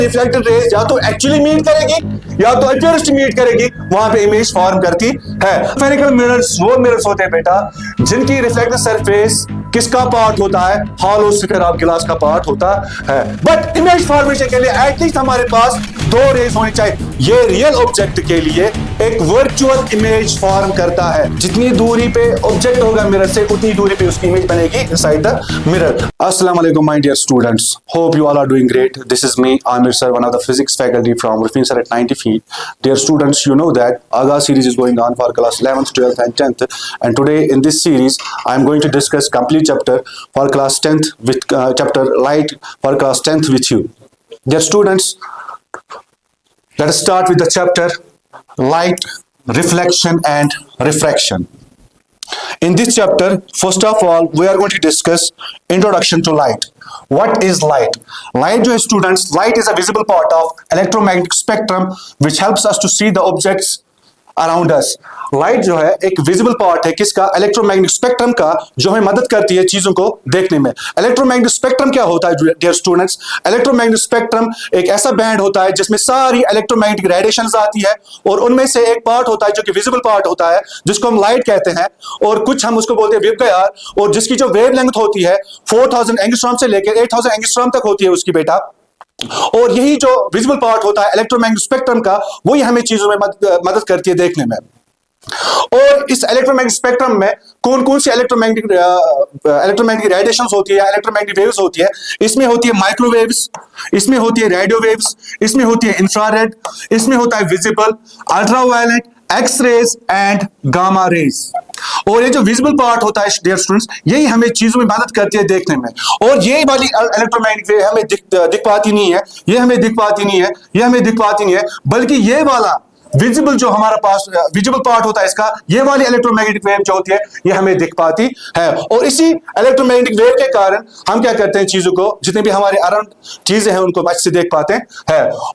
Reflected raise या तो actually meet करेगी या तो अपियरेंस मीट करेगी, वहां पे इमेज फॉर्म करती है। स्फेरिकल मिरर्स वो मिरर्स होते हैं बेटा जिनकी रिफ्लेक्टेड सरफेस किसका पार्ट होता है, हॉलो स्फीयर ऑफ ग्लास का पार्ट होता है। बट इमेज फॉर्मेशन के लिए एटलीस्ट हमारे पास दो रेज होनी चाहिए। ये रियल ऑब्जेक्ट के लिए एक वर्चुअल इमेज फॉर्म करता है। जितनी दूरी पे ऑब्जेक्ट होगा मिरर से उतनी दूरी पे उसकी इमेज बनेगी इनसाइड द मिरर। अस्सलाम वालेकुम my dear students, hope you all are doing great. This is me, Amir sir, one of the physics faculty from Rufin sir at 90 feet. Dear students, you know that Aga series is going on for class 11th, 12th and 10th. And today in this series, I am going to discuss complete chapter for class 10th with chapter light for class 10th with you. Dear students, let us start with the chapter light, reflection and refraction. In this chapter, first of all, we are going to discuss introduction to light. What is light? Light, jo students, light is a visible part of electromagnetic spectrum which helps us to see the objects around us. Light जो है एक visible part है किसका, electromagnetic spectrum का, जो हमें मदद करती है चीजों को देखने में। इलेक्ट्रोमैग्नेटिक स्पेक्ट्रम क्या होता है डियर स्टूडेंट्स? इलेक्ट्रोमैग्नेटिक स्पेक्ट्रम एक ऐसा बैंड होता है जिसमें सारी इलेक्ट्रोमैग्नेटिक रेडिएशंस आती है और उनमें से एक पार्ट होता है जो कि विजिबल पार्ट होता है जिसको हम लाइट कहते हैं, और कुछ हम उसको बोलते हैं वेवगाइड, और जिसकी जो वेवलेंथ होती है 4000 एंगस्ट्रॉम से लेकर 8000 एंगस्ट्रॉम तक होती है उसकी बेटा। और यही जो विजिबल पार्ट होता है इलेक्ट्रोमैग्नेटिक स्पेक्ट्रम का, वही हमें चीजों में मदद करती है देखने में। और इस इलेक्ट्रोमैग्नेटिक स्पेक्ट्रम में कौन कौन सी इलेक्ट्रोमैग्नेटिक रेडिएशंस होती है, इलेक्ट्रोमैग्नेटिक वेव्स होती है? इसमें होती है माइक्रोवेव्स, इसमें होती है रेडियो वेव्स, इसमें होती है इंफ्रारेड, इसमें होता है visible, ultraviolet, X rays and gamma rays. और ये जो विजिबल पार्ट होता है डियर स्टूडेंट्स, यही हमें चीजों में मदद करती है देखने में। और ये वाली इलेक्ट्रोमैग्नेटिक वेव हमें दिख पाती नहीं है, ये हमें दिख पाती नहीं है, ये हमें दिख पाती नहीं है, बल्कि ये वाला विजिबल जो हमारा पास विजिबल पार्ट होता है इसका, ये वाली इलेक्ट्रोमैग्नेटिक वेव जो होती है ये हमें दिख पाती है। और इसी इलेक्ट्रोमैग्नेटिक वेव के कारण हम क्या करते हैं, चीजों को, जितने भी हमारे अराउंड चीजें हैं उनको अच्छे से देख पाते हैं।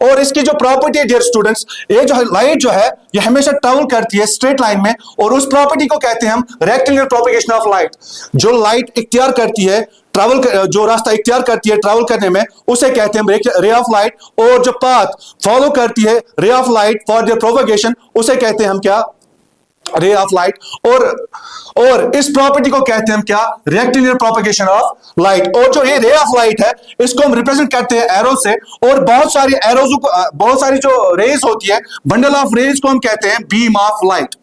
और इसकी जो प्रॉपर्टी है डियर स्टूडेंट्स, ये जो लाइट जो है ये हमेशा ट्रैवल करती है स्ट्रेट लाइन में, और उस प्रॉपर्टी को कहते हैं हम रेक्टेंगुलर प्रोपगेशन ऑफ लाइट। जो लाइट इख्तियार करती है जो रास्ता इख्तियार करती है ट्रैवल करने में, उसे कहते हैं हम रे ऑफ लाइट, और जो पाथ फॉलो करती है रे of light for their propagation, उसे कहते हैं हम क्या, रे ऑफ लाइट। और इस प्रॉपर्टी को कहते हैं हम क्या, रेक्टेंगुलर प्रोपगेशन ऑफ लाइट। और जो ये रे ऑफ लाइट है इसको हम रिप्रेजेंट करते हैं एरो से, और बहुत सारी जो रेज होती है, बंडल ऑफ रेज को हम कहते हैं बीम ऑफ लाइट।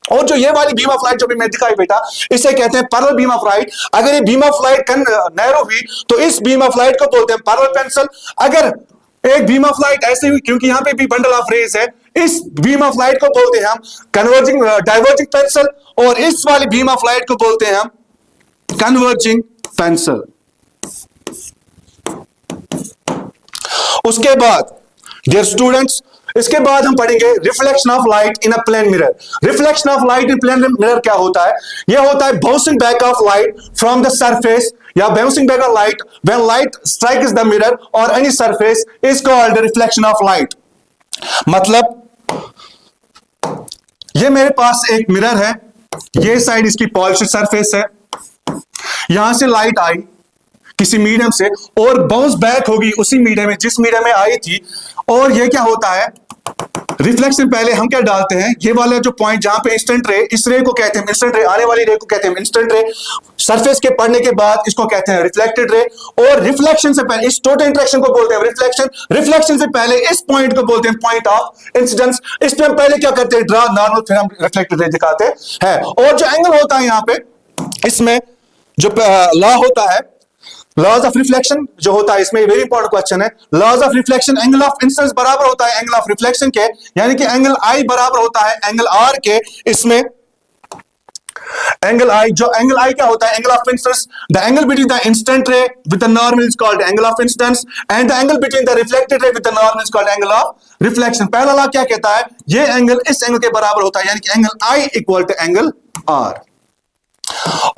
और जो ये वाली बीम ऑफ लाइट जो भी मैं दिखाई बेटा, इसे कहते हैं पैरेलल बीम ऑफ लाइट। अगर ये बीम ऑफ लाइट नैरो हुई तो इस बीम ऑफ लाइट को बोलते हैं पैरेलल पेंसिल। अगर एक बीम ऑफ लाइट ऐसे हुई, क्योंकि यहां पे भी बंडल ऑफ रेज है, इस बीम ऑफ लाइट को बोलते हैं हम डाइवर्जिंग पेंसिल, और इस वाली बीम ऑफ लाइट को बोलते हैं हम कन्वर्जिंग पेंसिल। उसके बाद डियर स्टूडेंट्स, इसके बाद हम पढ़ेंगे reflection of light in a plane mirror. Reflection of light in plane mirror क्या होता है? यह होता है bouncing back of light from the surface, या bouncing back of light when light strikes the mirror or any surface is called reflection of light. मतलब ये मेरे पास एक मिरर है, ये साइड इसकी पॉलिश्ड सरफेस है, यहां से लाइट आई किसी मीडियम से और बाउंस बैक होगी उसी मीडियम में जिस मीडियम में आई थी। और ये क्या होता है, रिफ्लेक्शन पहले हम क्या डालते हैं, ये वाला जो पॉइंट जहां पे इंस्टेंट रे, इस रे को कहते हैं इंस्टेंट रे, आने वाली रे को कहते हैं इंस्टेंट रे। सरफेस के पड़ने के बाद इसको कहते हैं रिफ्लेक्टेड रे। और रिफ्लेक्शन से पहले इस टोटल इंटरेक्शन को बोलते हैं रिफ्लेक्शन। रिफ्लेक्शन से पहले इस पॉइंट को बोलते हैं पॉइंट ऑफ इंसिडेंस। इस पे हम पहले क्या करते हैं, ड्रा नॉर्मल, फिर हम रिफ्लेक्टेड रे दिखाते हैं। और जो एंगल होता है यहाँ पे, इसमें जो लॉ होता है, लॉज ऑफ रिफ्लेक्शन जो होता है, इसमें वेरी इंपॉर्टेंट क्वेश्चन है। Laws of reflection, angle of incidence बराबर होता है एंगल ऑफ रिफ्लेक्शन के, यानी कि एंगल आई बराबर होता है एंगल आर के। इसमें एंगल आई, जो एंगल आई क्या होता है, angle of incidence, the angle between the incident ray with the normal is called angle of incidence, and the angle between the reflected रे with the normal is called angle of reflection. पहला law क्या कहता है, ये angle इस angle के बराबर होता है, यानी कि angle I equal to angle R.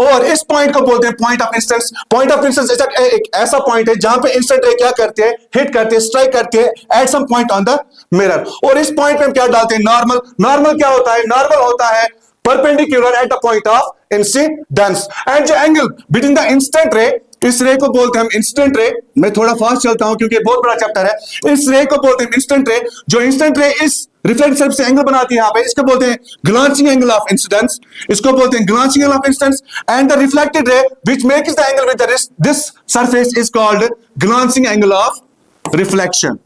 और इस पॉइंट को बोलते हैं point of instance. Point of instance एक ऐसा पॉइंट है जहां पे इंस्टेंट रे क्या करते हैं, हिट करते हैं, स्ट्राइक करते हैं at some point on the mirror. और इस पॉइंट पे हम क्या डालते हैं, नॉर्मल। नॉर्मल क्या होता है, नॉर्मल होता है perpendicular eight the point of incidence. And जो एंगल बिटवीन द इंस्टेंट रे इस रे को बोलते हैं हम इंस्टेंट रे। मैं थोड़ा फास्ट चलता हूं क्योंकि बहुत बड़ा चैप्टर है। इस रे को बोलते हैं इंस्टेंट रे। जो इंस्टेंट रे इस रिफ्लेक्टेड सरफेस से एंगल बनाती है यहां पे, इसको बोलते हैं ग्लांसिंग एंगल ऑफ इंसिडेंस। इसको बोलते हैं glancing angle of incidence. And the reflected रे which makes the angle with this surface is called glancing angle of reflection.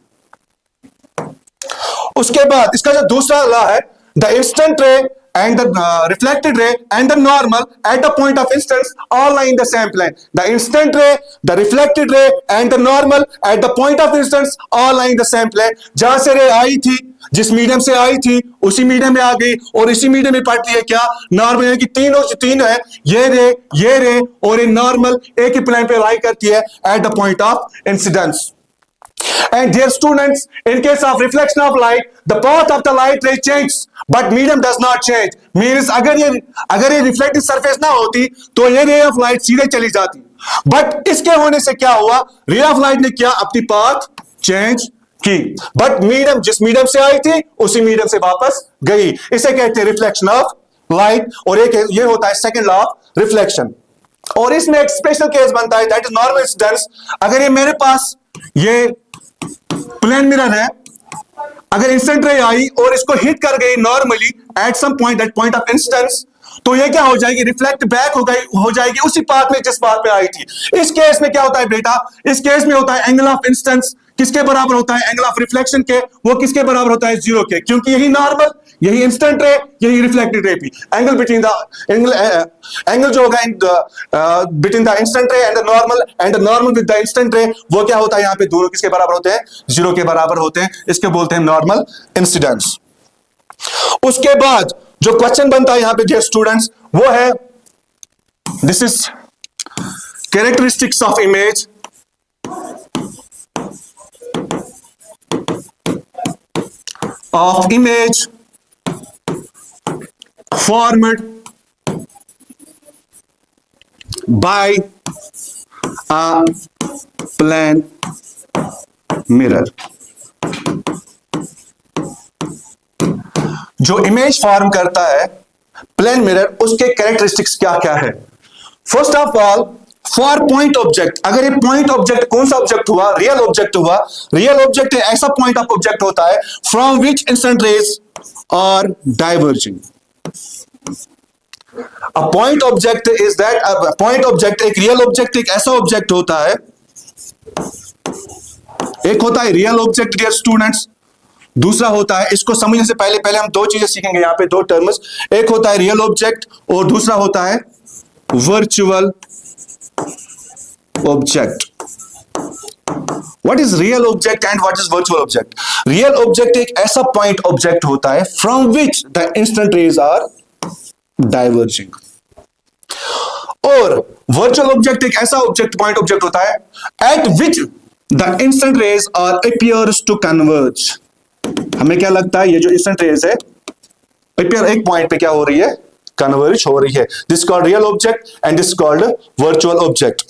उसके बाद इसका जो दूसरा लॉ है, द इंस्टेंट रे and the reflected ray and the normal at the point of instance all lie in the same plane. The instant ray, the reflected ray and the normal at the point of instance all lie in the same plane. जहां से रे आई थी, जिस medium से आई थी उसी medium में आ गई और इसी मीडियम में पड़ती है क्या, नॉर्मल। यानी कि तीन है, ये रे और ये नॉर्मल एक ही प्लेन पे लाई करती है eight the point of incidence. And dear students, in case of reflection of light, the path of the light ray changes, but medium does not change. Means अगर ये reflected surface ना होती तो ये ray of light सीधे चली जाती। But इसके होने से क्या हुआ, ray of light ने क्या अपनी path change की, but medium जिस medium से आई थी उसी medium से वापस गई। इसे कहते हैं reflection of light। और ये होता है second law of reflection। और इसमें एक स्पेशल केस बनता है, that is normal incidence। अगर ये मेरे पास ये प्लेन मिरर है, अगर इंस्टेंट रे आई और इसको हिट कर गई normally at some point, that point of incidence, तो ये क्या हो जाएगी, रिफ्लेक्ट बैक हो जाएगी उसी पाथ में जिस पाथ में आई थी। इस केस में क्या होता है बेटा, इस केस में होता है एंगल ऑफ इंसिडेंस किसके बराबर होता है, एंगल ऑफ रिफ्लेक्शन के, वो किसके बराबर होता है, 0 के। क्योंकि यही नॉर्मल, यही इंस्टेंट रे, यही रिफ्लेक्टेड रे भी। एंगल बिटवीन द एंगल जो होगा between the instant ray and the normal with the instant रे, वो क्या होता है यहाँ पे, दोनों किसके बराबर होते हैं, 0 के बराबर होते हैं। इसके बोलते हैं नॉर्मल इंसिडेंस। उसके बाद जो क्वेश्चन बनता है यहां पे डियर स्टूडेंट्स, वो है this is characteristics of image formed by a plane mirror। जो इमेज फॉर्म करता है प्लेन मिरर, उसके कैरेक्टरिस्टिक्स क्या क्या है। First of all, for point object, अगर ये पॉइंट ऑब्जेक्ट कौन सा ऑब्जेक्ट हुआ, रियल ऑब्जेक्ट हुआ। रियल ऑब्जेक्ट ऐसा पॉइंट ऑफ ऑब्जेक्ट होता है from which instant rays are diverging. A point object is that, point object एक रियल ऑब्जेक्ट, एक ऐसा ऑब्जेक्ट होता है, एक होता है रियल ऑब्जेक्ट डियर स्टूडेंट्स, दूसरा होता है, इसको समझने से पहले हम दो चीजें सीखेंगे यहाँ पे, दो टर्म्स। एक होता है रियल ऑब्जेक्ट और दूसरा होता है virtual object. What is real object and what is virtual object. Real object एक ऐसा पॉइंट ऑब्जेक्ट होता है from which the instant rays are diverging, और वर्चुअल ऑब्जेक्ट एक ऐसा ऑब्जेक्ट पॉइंट ऑब्जेक्ट होता है at which the instant rays are appears to converge. हमें क्या लगता है, ये जो इंस्टेंट रेज है अपीयर एक पॉइंट पे क्या हो रही है, कन्वर्ज हो रही है। This called real object and this called virtual object.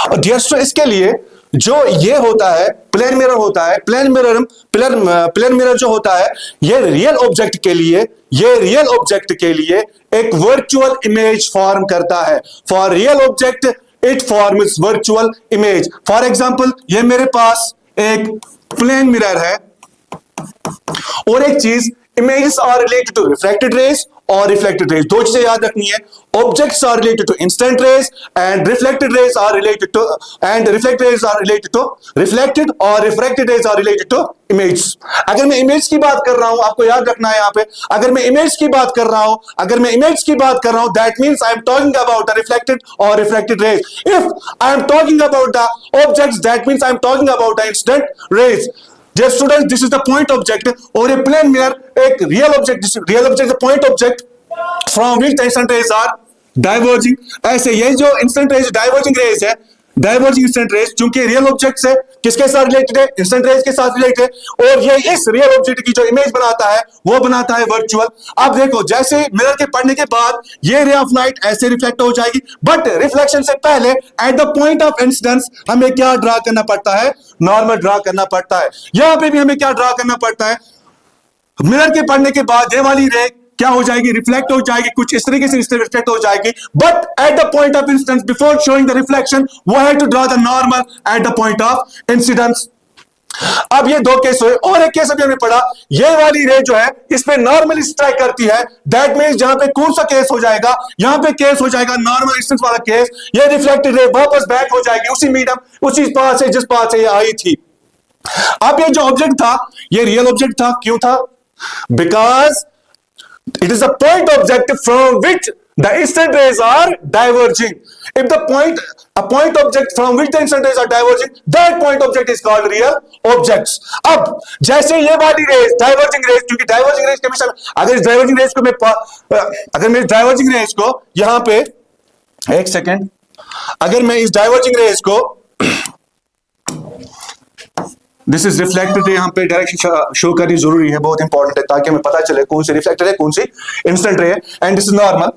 और डियर स्टूडेंट, इसके लिए जो ये होता है प्लेन मिरर होता है, प्लेन मिरर जो होता है, ये रियल ऑब्जेक्ट के लिए एक वर्चुअल इमेज फॉर्म करता है। For real object it forms virtual image. For example, ये मेरे पास एक प्लेन मिरर है और एक चीज, images are related to refracted rays और रिफ्लेक्टेड रेज। दो चीजें याद रखनी है, objects are related to incident rays and reflected rays are related to, and reflected rays are related to reflected और refracted rays are related to image. अगर मैं image की बात कर रहा हूं, आपको याद रखना है यहां पे, अगर मैं इमेज की बात कर रहा हूं, that means I am talking about the reflected और refracted rays. If I am talking about the objects, that means I am talking about the instant rays. Dear students, this is the point object, और ये plane mirror एक real object, real object point object from which the instant rays are diverging. ऐसे ये जो instant rays diverging rays है, diverging incident rays, चूंकि real object से किसके साथ रिलेटेड है, इंस्टेंट रेज के साथ रिलेटेड है, और ये इस रियल ऑब्जेक्ट की जो इमेज बनाता है वो बनाता है वर्चुअल। अब देखो, जैसे मिरर के पढ़ने के बाद ये रे ऑफ लाइट ऐसे रिफ्लेक्ट हो जाएगी, बट रिफ्लेक्शन से पहले eight the point of incidence हमें क्या ड्रा करना पड़ता है, नॉर्मल ड्रा करना पड़ता है। यहां पे भी हमें क्या ड्रा करना पड़ता है, मिरर के पढ़ने के बाद ये वाली रे क्या हो जाएगी, रिफ्लेक्ट हो जाएगी, कुछ इस तरीके से रिफ्लेक्ट हो जाएगी, but at the point of incidence before showing the reflection वो है to draw the normal at the point of incidence. अब ये दो केस हुए, और एक केस अभी हमने पढ़ा, ये वाली रे जो है इस पे नॉर्मली स्ट्राइक करती है, दैट मींस जहां पे कौन सा केस हो जाएगा, यहां पे केस हो जाएगा नॉर्मल इंसिडेंस वाला केस, ये रिफ्लेक्टेड रे वापस बैक हो जाएगी उसी मीडियम उसी पास से जिस पास से ये आई थी। अब ये जो ऑब्जेक्ट था ये रियल ऑब्जेक्ट था, क्यों था, because it is a point object from which the incident rays are diverging. If a point object from which the incident rays are diverging, that point object is called real objects. अब जैसे ये वाली raise diverging raise, क्योंकि diverging raise के हमेशा, अगर इस diverging raise को मैं डाइवर्जिंग रेज को यहां पे एक सेकेंड, अगर मैं इस डाइवर्जिंग रेज को दिस इज रिफ्लेक्टेड, यहां पे डायरेक्शन शो करनी जरूरी है, बहुत इंपॉर्टेंट है, ताकि हमें पता चले कौन सी रिफ्लेक्टेड है कौन सी इंसिडेंट रे है, एंड दिस इज नॉर्मल।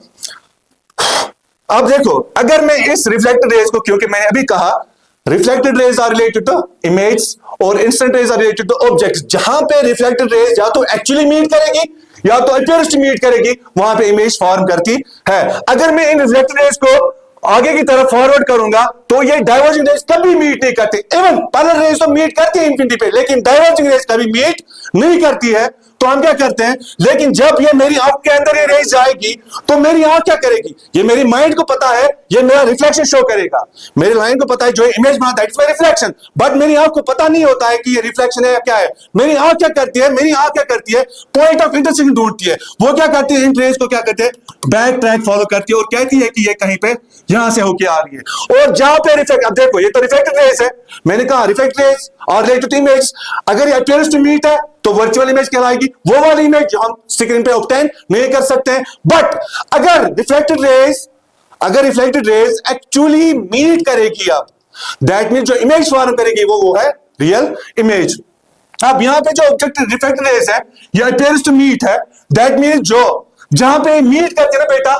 अब देखो, अगर मैं इस रिफ्लेक्टेड रेज को, क्योंकि मैंने अभी कहा reflected rays are related to image और incident rays are related to objects, जहां पे रिफ्लेक्टेड रेज या तो एक्चुअली मीट करेगी या तो अपीयरेंस मीट करेगी, वहां पे इमेज फॉर्म करती है। अगर मैं इन रिफ्लेक्टेड रेज को आगे की तरफ फॉरवर्ड करूंगा तो ये डाइवर्जिंग रेज कभी मीट नहीं करते, इवन पैरेलल रेज तो मीट करती है इंफिनिटी पे, लेकिन डाइवर्जिंग रेज कभी मीट नहीं करती है। तो हम क्या करते हैं, लेकिन जब ये मेरी आंख के अंदर ये रेज जाएगी तो मेरी आंख क्या करेगी, ये मेरी माइंड को पता है ये मेरा रिफ्लेक्शन शो करेगा, मेरे लाइन को पता है जो इमेज बनाता है इट्स माय रिफ्लेक्शन, बट मेरी आंख को पता नहीं होता है कि ये रिफ्लेक्शन है या क्या है। मेरी आंख क्या करती है, मेरी आंख क्या करती है, पॉइंट ऑफ इंटरसेक्शन ढूंढती है, वो क्या करती है, इन रेज को क्या करते हैं, बैक ट्रैक फॉलो करती है और कहती है कि ये कहीं पे यहां से होके आ रही है। और जहां पे रिफ्लेक्ट, अब देखो ये तो रिफ्लेक्टेड रेज है, मैंने कहा रिफ्लेक्टेड रेज और रिलेटेड इमेज, अगर ये अपीयरेंस टू मीट है तो वर्चुअल इमेज कहलाएगी, वो वाली इमेज जो हम स्क्रीन पे ऑब्टेन नहीं कर सकते हैं। बट अगर रिफ्लेक्टेड रेज एक्चुअली मीट करेगी, अब दैट मीन जो इमेज फॉर्म करेगी वो है रियल इमेज। अब यहां पे जो ऑब्जेक्ट रिफ्लेक्टेड रेज है ये अपीयरेंस टू मीट है, दैट मीन जो जहां पे मीट करते हैं ना बेटा,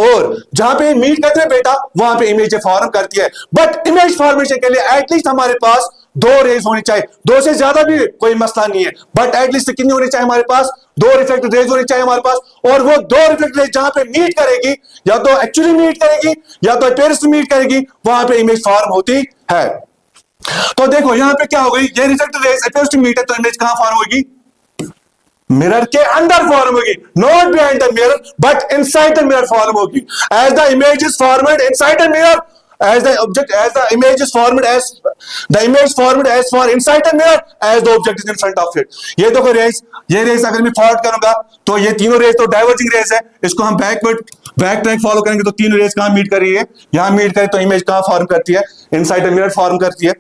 और जहां पे मीट करते हैं बेटा वहां पे इमेज फॉर्म करती है। बट इमेज फॉर्मेशन के लिए एटलीस्ट हमारे पास दो रेज होनी चाहिए, दो से ज्यादा भी कोई मसला नहीं है, बट एटलीस्ट कितनी होनी चाहिए हमारे पास, दो रिफ्लेक्टेड रेज होनी चाहिए हमारे पास, और वो दो रिफ्लेक्टेड रेज जहां पे मीट करेगी या तो एक्चुअली मीट करेगी या तो अपीयरेंस टू मीट करेगी, वहां पे इमेज फॉर्म होती है। तो देखो यहां पे क्या हो गई, ये reflected rays appearance to meet है तो इमेज कहां फॉर्म होगी, मिरर के अंदर फॉर्म होगी, not behind the mirror but inside the mirror form होगी। As the image is formed inside the mirror, as the image is formed as for inside the mirror as the object is in front of it। ये देखो raise, ये raise अगर मैं forward करूंगा तो ये तीनों रेज तो डाइवर्जिंग रेज है, इसको हम बैक ट्रैक फॉलो करेंगे तो तीनों रेज कहां मीट कर रही है, यहां मीट करे तो इमेज कहां फॉर्म करती है, इनसाइड द मिरर फॉर्म करती है।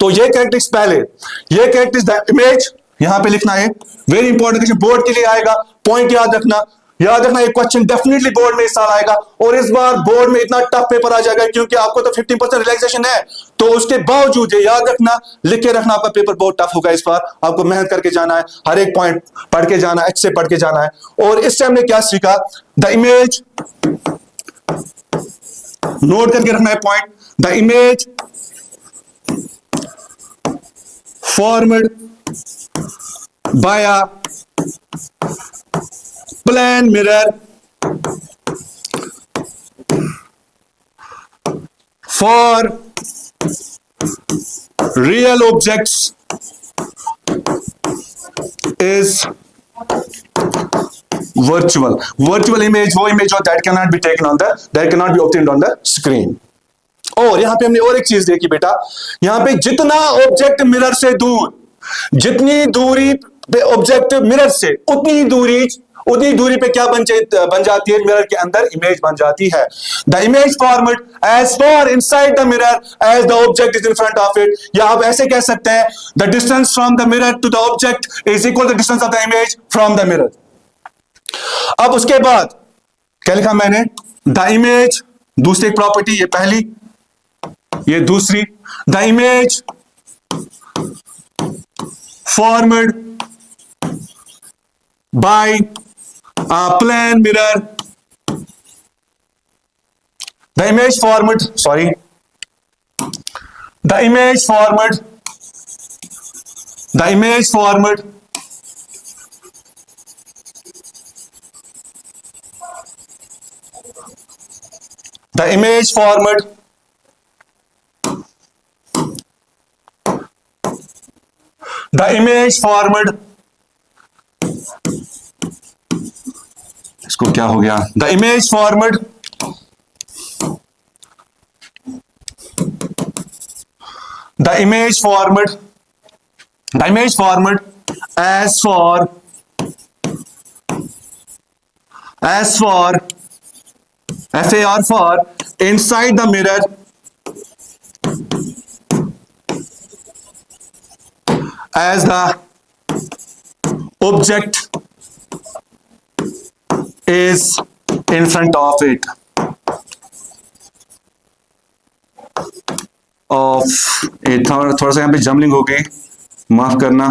तो ये कैरेक्टरिस्टिक्स पहले, ये कैरेक्टरिस्टिक्स द इमेज यहां पे लिखना है, वेरी इंपॉर्टेंट क्वेश्चन बोर्ड के लिए आएगा, पॉइंट याद रखना एक क्वेश्चन डेफिनेटली बोर्ड में इस साल आएगा, और इस बार बोर्ड में इतना टफ पेपर आ जाएगा क्योंकि आपको तो 50% रिलैक्सेशन है, तो उसके बावजूद ये याद रखना, लिख के रखना, आपका पेपर बहुत टफ होगा इस बार, आपको मेहनत करके जाना है, हर एक पॉइंट पढ़ के जाना है, अच्छे से पढ़ के जाना है। और इस टाइम ने क्या सीखा, द इमेज, नोट करके रखना है point, the image formed by a plane mirror for real objects is virtual image, वो इमेज हो that cannot be taken on that cannot be obtained on the screen। और यहां पे हमने और एक चीज देखी बेटा, यहां पे जितना ऑब्जेक्ट मिरर से दूर, जितनी दूरी पे ऑब्जेक्ट मिरर से उतनी दूरी पे क्या बन जाती है, मिरर के अंदर इमेज बन जाती है। The image format as for inside the mirror as the object is in front of it, या आप ऐसे कह सकते हैं the distance from the mirror to the object is equal to the distance of the image from the mirror. अब उसके बाद क्या लिखा मैंने, द इमेज, दूसरी प्रॉपर्टी, ये पहली, ये दूसरी, the image formed by a plane mirror, the image formed the image formed इसको क्या हो गया, the image formed as for FAR for inside the mirror as the object is in front of it. थोड़ा सा यहां पे जमलिंग हो गई, माफ करना।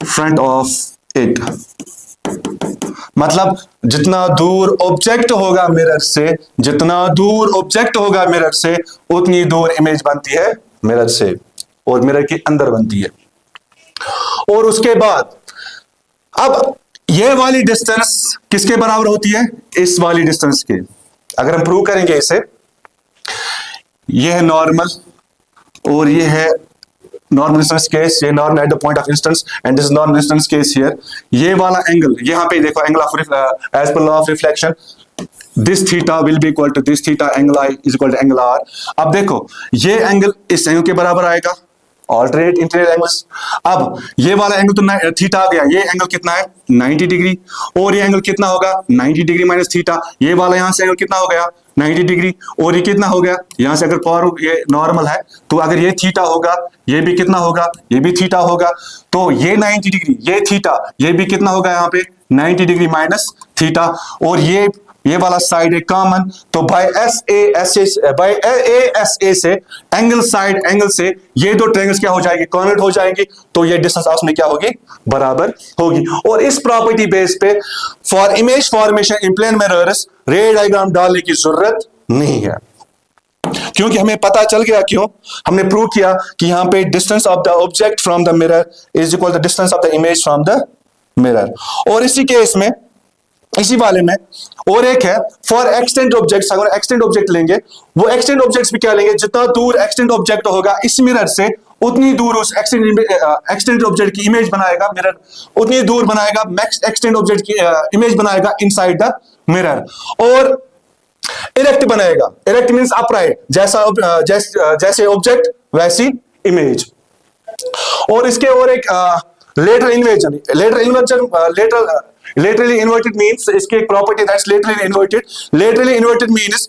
फ्रंट ऑफ इट मतलब जितना दूर ऑब्जेक्ट होगा मिरर से, उतनी दूर इमेज बनती है मिरर से और मिरर के अंदर बनती है। और उसके बाद अब ये वाली डिस्टेंस किसके बराबर होती है, इस वाली डिस्टेंस के। अगर हम प्रूव करेंगे इसे, ये है नॉर्मल और ये है नॉर्मल डिस्टेंस केस, ये normal at the point of instance and this normal distance case here. ये वाला एंगल यहां पे देखो, angle of as per law of reflection, this theta will be equal to this theta, angle I is equal to angle R. अब देखो ये angle इस angle के बराबर आएगा, ऑल्टरनेट इंटीरियर एंगल्स। अब ये वाला एंगल तो थीटा आ गया, ये एंगल कितना है 90 डिग्री, और ये एंगल कितना होगा 90 डिग्री माइनस थीटा। ये वाला यहां से एंगल कितना हो गया 90 डिग्री, और ये कितना हो गया यहां से, अगर पावर ये नॉर्मल है तो अगर ये थीटा होगा, ये भी कितना होगा, ये भी थीटा होगा, तो ये 90 डिग्री, ये थीटा, ये भी कितना होगा यहाँ पे 90 डिग्री माइनस थीटा। और ये वाला साइड है कॉमन, तो बाय ASA से एंगल साइड एंगल से ये दो ट्रायंगल्स क्या हो जाएंगे, कॉन्वर्ट हो जाएंगे, तो ये डिस्टेंस आपस में क्या होगी, बराबर होगी। और इस प्रॉपर्टी बेस पे for image formation in plane mirrors ray diagram डालने की जरूरत नहीं है, क्योंकि हमें पता चल गया, क्यों हमने प्रूव किया कि यहां पे distance of the object from the mirror is equal to distance of the image from the mirror. और इसी केस में, इसी वाले में और एक है फॉर एक्सटेंड ऑब्जेक्ट्स। अगर एक्सटेंड ऑब्जेक्ट लेंगे, वो एक्सटेंड ऑब्जेक्ट्स भी क्या लेंगे, जितना दूर एक्सटेंड ऑब्जेक्ट होगा इस मिरर से, उतनी दूर उस एक्सटेंड ऑब्जेक्ट की इमेज बनाएगा मिरर, उतनी दूर बनाएगा मैक्स एक्सटेंड ऑब्जेक्ट की इमेज बनाएगा इनसाइड द मिरर। और इरेक्ट बनाएगा, इरेक्ट मींस अपराइट, जैसे ऑब्जेक्ट वैसी इमेज। और इसके और एक lateral inversion, laterally inverted means इसकी एक property that's laterally inverted. Laterally inverted means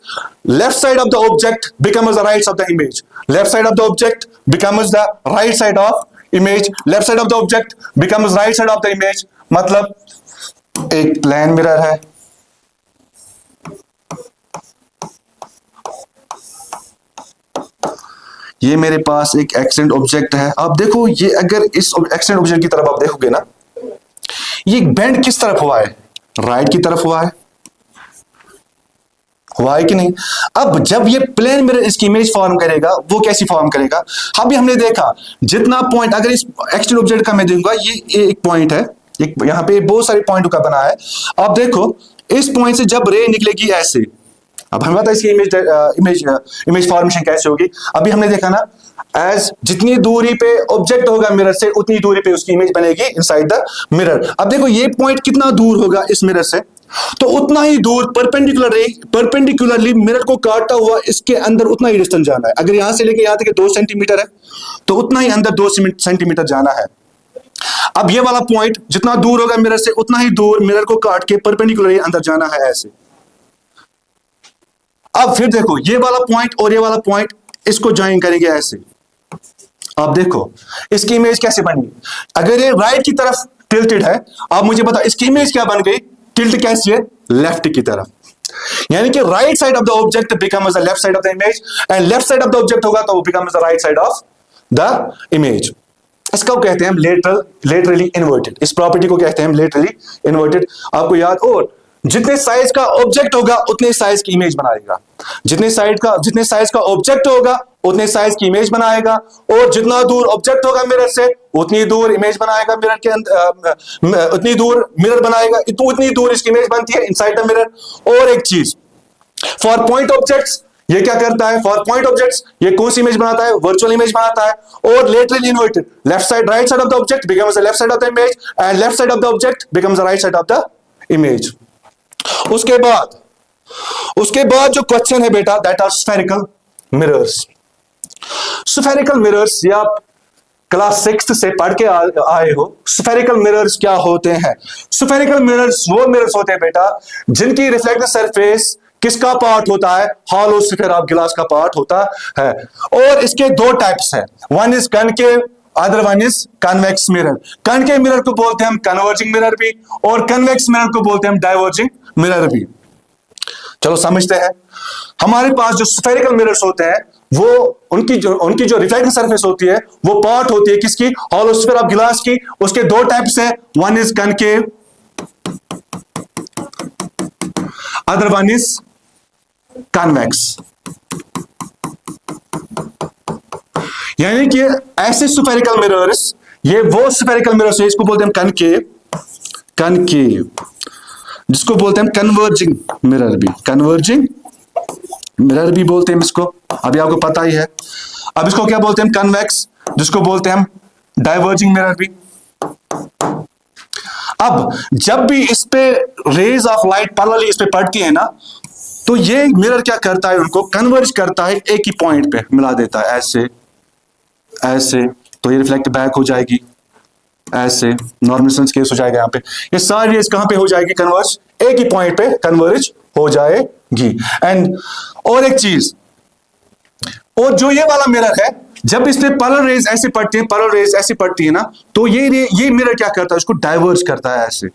left side of the object becomes the right side of the image. Left side of the object becomes the right side of image. Left side of the object becomes right side of the image. मतलब एक plane mirror है, ये मेरे पास एक extend object है। अब देखो ये अगर इस एक्सटेंड ऑब्जेक्ट की तरफ आप देखोगे ना, ये बेंड किस तरफ हुआ है, राइट की तरफ हुआ है कि नहीं। अब जब ये प्लेन मिरर इसकी इमेज फॉर्म करेगा, वो कैसी फॉर्म करेगा, अभी हमने देखा जितना पॉइंट, अगर इस एक्सटेंड ऑब्जेक्ट का मैं दूंगा, ये एक पॉइंट है, एक यहां पे बहुत सारे पॉइंट का बना है। अब देखो इस पॉइंट से जब रे निकलेगी ऐसे, अब हमें पता है इसकी इमेज फॉर्मेशन कैसे होगी। अभी हमने देखा ना, एज जितनी दूरी पे ऑब्जेक्ट होगा मिरर से, उतनी दूरी पे उसकी इमेज बनेगी इनसाइड द मिरर। अब देखो ये पॉइंट कितना दूर होगा इस मिरर से, तो उतना ही दूर परपेंडिकुलरली मिरर को काटता हुआ इसके अंदर उतना ही डिस्टेंस जाना है। अगर यहां से लेके यहां तक 2 सेंटीमीटर है, तो उतना ही अंदर 2 सेंटीमीटर जाना है। अब ये वाला पॉइंट जितना दूर होगा मिरर से, उतना ही दूर मिरर को काट के परपेंडिकुलरली अंदर जाना है ऐसे। अब फिर देखो ये वाला पॉइंट और ये वाला पॉइंट, इसको ज्वाइन करेंगे ऐसे। अब देखो इसकी इमेज कैसे बनी, अगर ये राइट की तरफ टिल्टेड है, अब मुझे बता इसकी इमेज क्या बन गई, टिल्ट कैसी है, लेफ्ट की तरफ। यानी कि right side of the object becomes the left side of the image, and left side of the object होगा तो वो becomes the right side of the image. इसको कहते हैं लेटरली इन्वर्टेड। इस प्रॉपर्टी को कहते हैं लेटरली इन्वर्टेड। आपको याद, और जितने साइज का ऑब्जेक्ट होगा उतने साइज की इमेज बनाएगा, जितने साइज का ऑब्जेक्ट होगा उतने साइज की इमेज बनाएगा, और जितना दूर ऑब्जेक्ट होगा मिरर से उतनी दूर इमेज बनाएगा मिरर के अंदर, उतनी दूर मिरर बनाएगा, तो उतनी दूर इसकी इमेज बनती है इनसाइड द मिरर। और एक चीज, फॉर पॉइंट ऑब्जेक्ट्स ये क्या करता है? फॉर पॉइंट ऑब्जेक्ट्स ये कौन सी इमेज बनाता है? वर्चुअल इमेज बनाता है। और laterally inverted, left side right side of the object becomes the left side of the image and left side of the object becomes the right side of the image. उसके बाद जो question है बेटा, that are spherical mirrors. Spherical mirrors ये आप class 6 से पढ़ के आए हो। स्फेरिकल मिरर्स क्या होते हैं? स्फेरिकल मिरर्स वो मिरर्स होते हैं बेटा जिनकी रिफ्लेक्टिव सरफेस किसका पार्ट होता है? हॉलो स्फीयर ऑफ ग्लास का पार्ट होता है। और इसके दो टाइप्स हैं, one is concave, other one is convex mirror. Concave mirror को बोलते हैं हम कन्वर्जिंग मिरर भी, और कन्वेक्स मिरर को बोलते हैं हम डाइवर्जिंग मिरर भी। चलो समझते हैं। हमारे पास जो स्फेरिकल मिरर्स होते हैं वो उनकी जो रिफ्लेक्टिव सरफेस होती है वो पार्ट होती है किसकी? हॉलो स्फीयर ऑफ ग्लास की। उसके दो टाइप्स है, one is concave, other one is convex. यानी कि ऐसे स्फेरिकल मिरर्स, ये वो स्फेरिकल मिरर्स है, इसको बोलते हैं कनकेव, जिसको बोलते हैं कन्वर्जिंग मिरर भी, कन्वर्जिंग मिरर भी बोलते हैं इसको, अभी आपको पता ही है। अब इसको क्या बोलते हैं? कन्वेक्स, जिसको बोलते हैं हम डाइवर्जिंग मिरर भी। अब जब भी इस पे रेज ऑफ लाइट पैरेलली इस पे पड़ती है ना, तो ये मिरर क्या करता है? उनको कन्वर्ज करता है, एक ही पॉइंट पे मिला देता है, ऐसे तो ये रिफ्लेक्ट बैक हो जाएगी, ऐसे नॉर्मल केस हो जाएगा। यहाँ पे ये सारी रेज कहां पे हो जाएगी? कन्वर्ज, एक ही पॉइंट पे कन्वर्ज हो जाएगी। एंड और एक चीज, और जो ये वाला मिरर है, जब इस पे पैरेलल रेज ऐसे पड़ती है, पैरेलल रेज ऐसी पड़ती है ना, तो ये मिरर क्या करता है? इसको डाइवर्ज करता है ऐसे,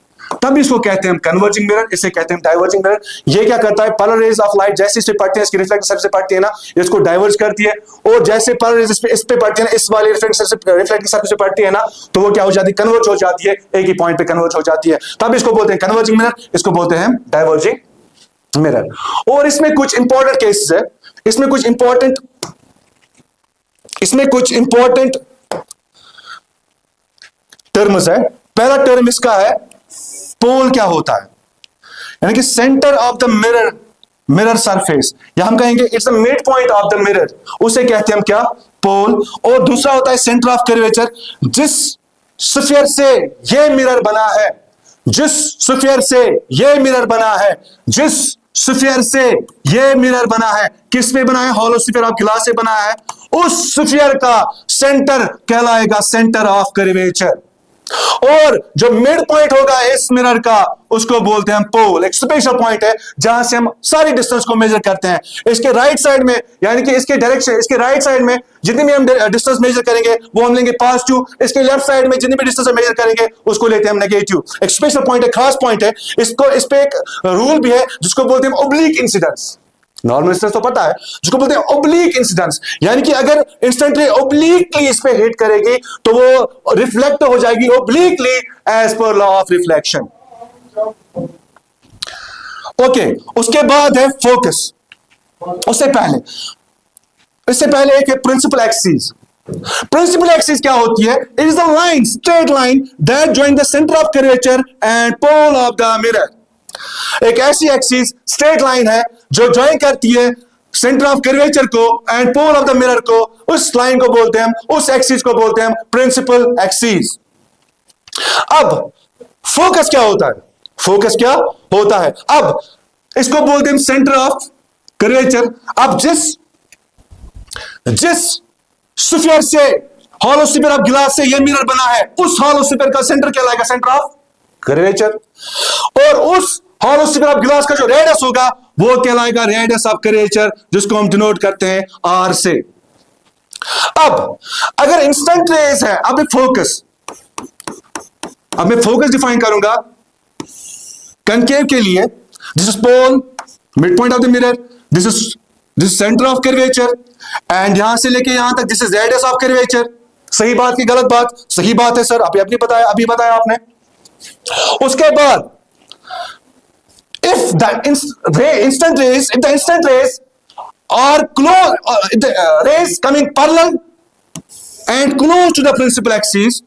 तब इसको कहते हैं कन्वर्जिंग मिरर, इसे कहते हैं डाइवर्जिंग मिरर। ये क्या करता है? पैरेलल रेज ऑफ लाइट जैसे इस पे पड़ती है, इसकी रिफ्लेक्टिव सरफेस से पड़ती है ना, इसको डाइवर्ज करती है। और जैसे पैरेलल रेज इस पे पड़ती है ना, इस वाले रिफ्लेक्टिव सरफेस से पड़ती है ना, तो वो क्या हो जाती है? कन्वर्ज हो जाती है, एक ही पॉइंट पे कन्वर्ज हो जाती है, तब इसको बोलते हैं कन्वर्जिंग मिरर, इसको बोलते हैं डाइवर्जिंग मिरर। और इसमें कुछ इंपॉर्टेंट केसेस है, इसमें कुछ इंपॉर्टेंट टर्म्स है। पहला टर्म इसका है पोल। क्या होता है? यानी कि centre of the mirror surface, या हम कहेंगे it's the mid point of the mirror, उसे कहते हैं हम क्या? पोल। और दूसरा होता है सेंटर ऑफ कर्वेचर, जिस स्फीयर से ये मिरर बना है, जिस स्फीयर से ये मिरर बना है, जिस स्फीयर से ये मिरर बना है, किस पे बना है? हॉलो स्फीयर ऑफ ग्लास से बना है। उस स्फीयर का सेंटर कहलाएगा सेंटर ऑफ कर्वेचर। और जो मिड पॉइंट होगा इस मिरर का, उसको बोलते हैं हम पोल। एक स्पेशल पॉइंट है जहां से हम सारी डिस्टेंस को मेजर करते हैं। इसके राइट साइड में, यानी कि इसके डायरेक्शन, इसके राइट साइड में जितनी भी हम डिस्टेंस मेजर करेंगे वो हम लेंगे पॉजिटिव। इसके लेफ्ट साइड में जितनी भी डिस्टेंस हम मेजर करेंगे उसको लेते हैं हम नेगेटिव। एक स्पेशल पॉइंट है, खास पॉइंट है। इस पे एक रूल भी है जिसको बोलते हैं ओब्लिक इंसिडेंस। नॉर्मल इंसिडेंस तो पता है, जिसको बोलते हैं ओब्लिक इंसिडेंस, यानी कि अगर इंस्टेंट रे ओब्लिकली इस पे हिट करेगी तो वो रिफ्लेक्ट हो जाएगी obliquely as per law of reflection. Okay, उसके बाद है फोकस। इससे पहले एक है प्रिंसिपल एक्सिस। प्रिंसिपल एक्सिस क्या होती है? It is the line, straight line that join the centre of curvature and pole of the mirror. एक ऐसी एक्सिस, स्ट्रेट लाइन है जो ज्वाइन करती है सेंटर ऑफ कर्वेचर को and pole of the mirror को। उस लाइन को बोलते हैं हम, उस एक्सिस को बोलते हैं हम प्रिंसिपल एक्सिस। अब फोकस क्या होता है? फोकस क्या होता है? अब इसको बोलते हैं सेंटर ऑफ कर्वेचर। अब जिस स्फीयर से, हॉलो स्फीयर ऑफ ग्लास से यह मिरर बना है, उस हॉलो स्फीयर का सेंटर क्या लाएगा? Centre of curvature. और उस हॉलो स्फीयर ऑफ ग्लास का जो रेडियस होगा वो कहलाएगा रेडियस ऑफ कर्वेचर, जिसको हम डिनोट करते हैं आर से। अब अगर इंस्टेंट रेज है, अब मैं फोकस डिफाइन करूंगा कनकेव के लिए। This is pole, mid point of the mirror, this is centre of curvature, and यहां से लेके यहां तक this is radius of curvature. सही बात की गलत बात? सही बात है सर, अभी बताया आपने। उसके बाद if the instant rays are close, rays coming parallel and close to the principal axis,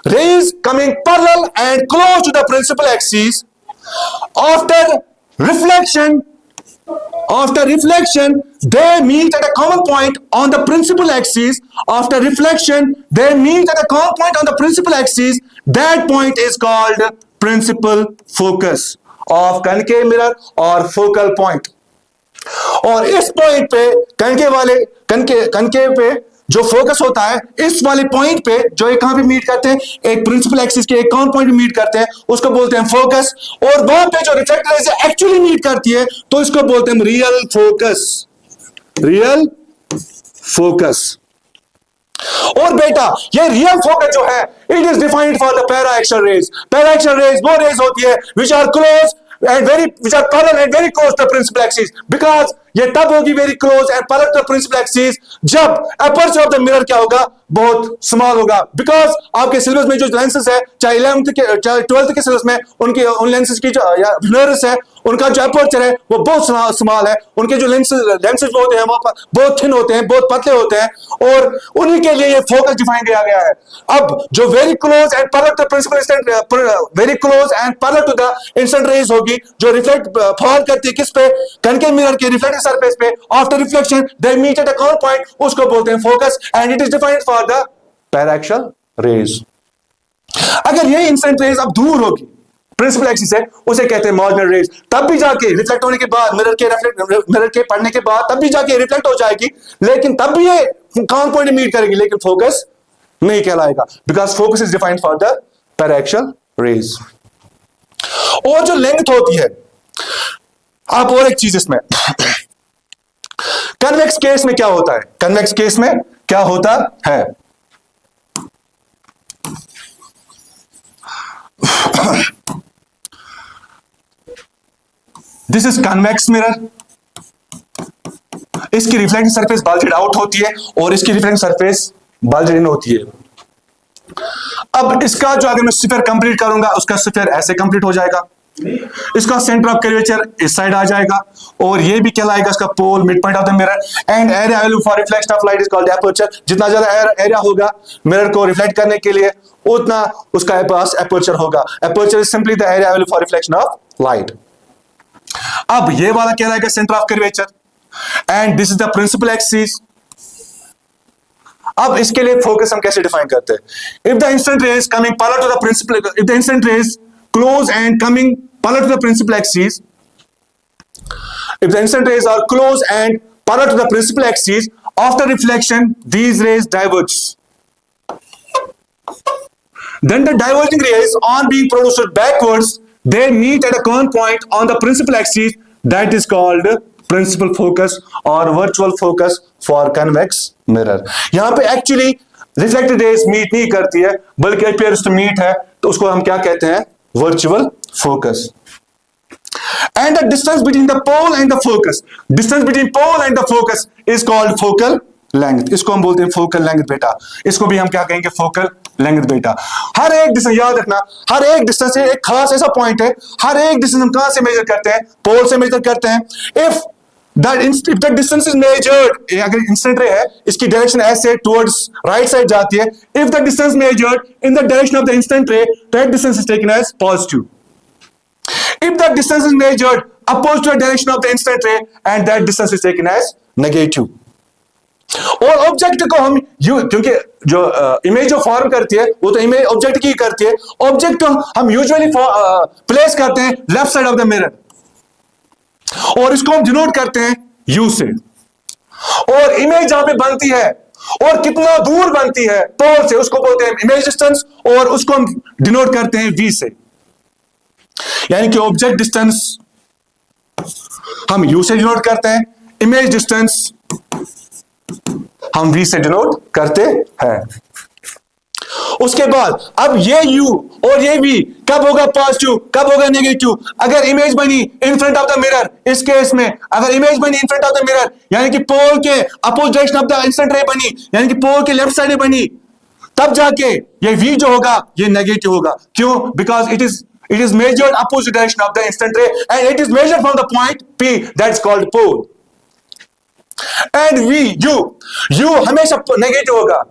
rays coming parallel and close to the principal axis, after reflection After reflection, they meet at a common point on the principal axis. After reflection, they meet at a common point on the principal axis. That point is called principal focus of concave mirror or focal point. और इस point पे concave पे जो focus होता है, इस वाले point पे जो एक कहां पे मीट करते हैं, एक प्रिंसिपल एक्सिस के एक कौन पॉइंट पे मीट करते हैं, उसको बोलते हैं फोकस। और वहां पे जो रिफ्लेक्टेड रेज़ एक्चुअली मीट करती है तो इसको बोलते हैं रियल फोकस। Real focus. और बेटा ये रियल फोकस जो है, it is defined for the paraxial rays. Paraxial rays वो रेज होती है which are close and which are parallel and very close to the principal axis, because ये तब होगी very close and parallel to the principal axis जब aperture of the mirror क्या होगा, बहुत स्मॉल होगा। बिकॉज आपके सिलेबस में जो लेंसेज है, चाहे 11th के चाहे 12th के सिलेबस में, उनके उन लेंसेज की जो मिरर्स है, उनका जो एपर्चर है वो बहुत स्मॉल है। उनके जो लेंसेज होते हैं वो बहुत थिन होते हैं, बहुत पतले होते हैं, और उन्हीं के लिए ये फोकस डिफाइन किया गया है। अब जो very close and parallel to principal instant, very close and parallel to the instant rays होगी जो रिफ्लेक्ट फॉल करती है किस पे, कनकेव मिरर के रिफ्लेक्टिव सरफेस पे। After reflection they meet at a common point, उसको बोलते हैं focus, and it is defined for the paraxial rays. अगर ये इंस्टेंट रेज अब दूर होगी प्रिंसिपल एक्सिस से, उसे कहते हैं मार्जिनल रेज। तब भी जाके रिफ्लेक्ट होने के बाद, मिरर के पढ़ने के बाद तब भी जाके रिफ्लेक्ट हो जाएगी, लेकिन तब भी ये कॉमन पॉइंट मीट करेगी, लेकिन फोकस नहीं कहलाएगा, because focus is defined for the paraxial rays. और जो लेंथ होती है, आप और एक चीज इसमें, कन्वेक्स केस में क्या होता है, कन्वेक्स केस में क्या होता है, दिस इज कन्वेक्स मिरर। इसकी रिफ्लेक्टिव सरफेस बल्जेड आउट होती है और इसकी रिफ्लेक्टिव सरफेस बल्जेड इन होती है। अब इसका जो, अगर मैं स्फीयर कंप्लीट करूंगा, उसका स्फीयर ऐसे कंप्लीट हो जाएगा, इसका सेंटर ऑफ कर्वेचर इस साइड आ जाएगा, और ये भी कहलाएगा इसका pole, mid point of the mirror, and area value for reflection of light is called aperture. जितना ज्यादा एरिया होगा मिरर को रिफ्लेक्ट करने के लिए, उतना उसका पास एपर्चर होगा। Aperture is simply the area value for reflection of light. अब ये वाला कहलाएगा centre of curvature, and this is the principal axis. अब इसके लिए फोकस हम कैसे डिफाइन करते हैं, if the instant rays coming parallel to the principal, if the instant rays close and coming parallel to the principal axis, if the instant rays are close and parallel to the principal axis, after reflection these rays diverge, then the diverging rays on being produced backwards, they meet at a common point on the principal axis, that is called principal focus or virtual focus for convex mirror। यहां पे actually reflected raise meet नहीं करती है, बल्कि appears to meet है, तो उसको हम क्या कहते हैं, virtual focus। And the distance between the pole and the focus, distance between pole and the focus is called focal length। इसको हम बोलते हैं focal length बेटा, इसको भी हम क्या कहेंगे, focal length बेटा। हर एक डिस्टेंस याद रखना, हर एक डिस्टेंस एक खास ऐसा पॉइंट है, हर एक डिस्टेंस हम कहां से मेजर करते हैं, पोल से मेजर करते हैं। if the distance is measured, अगर इंस्टेंट रे है, इसकी डायरेक्शन ऐसे टुवर्ड्स राइट साइड जाती है, if the distance measured in the direction of the instant ray, that distance is taken as positive। if the distance is measured opposite to the direction of the instant ray, and that distance is taken as negative। और object को हम क्योंकि जो image जो form करती है वो तो इमेज ऑब्जेक्ट की करती है, ऑब्जेक्ट को हम यूजुअली प्लेस करते हैं left side of the mirror, और इसको हम डिनोट करते हैं U से। और इमेज जहां पे बनती है और कितना दूर बनती है पोल से, उसको बोलते हैं इमेज डिस्टेंस, और उसको हम डिनोट करते हैं V से। यानी कि ऑब्जेक्ट डिस्टेंस हम U से डिनोट करते हैं, इमेज डिस्टेंस हम V से डिनोट करते हैं। उसके बाद अब ये U और ये V कब होगा पॉजिटिव, कब होगा नेगेटिव, अगर इमेज बनी इन फ्रंट ऑफ द मिरर। इस केस में अगर इमेज बनी इन फ्रंट ऑफ द मिरर, यानी कि पोल के opposite direction of the instant रे बनी, यानी कि पोल के लेफ्ट साइड में बनी, तब जाके ये V जो होगा ये नेगेटिव होगा। क्यों? Because it is measured opposite direction of the instant ray, and it is measured from the point P, that's called pole. And U हमेशा नेगेटिव होगा,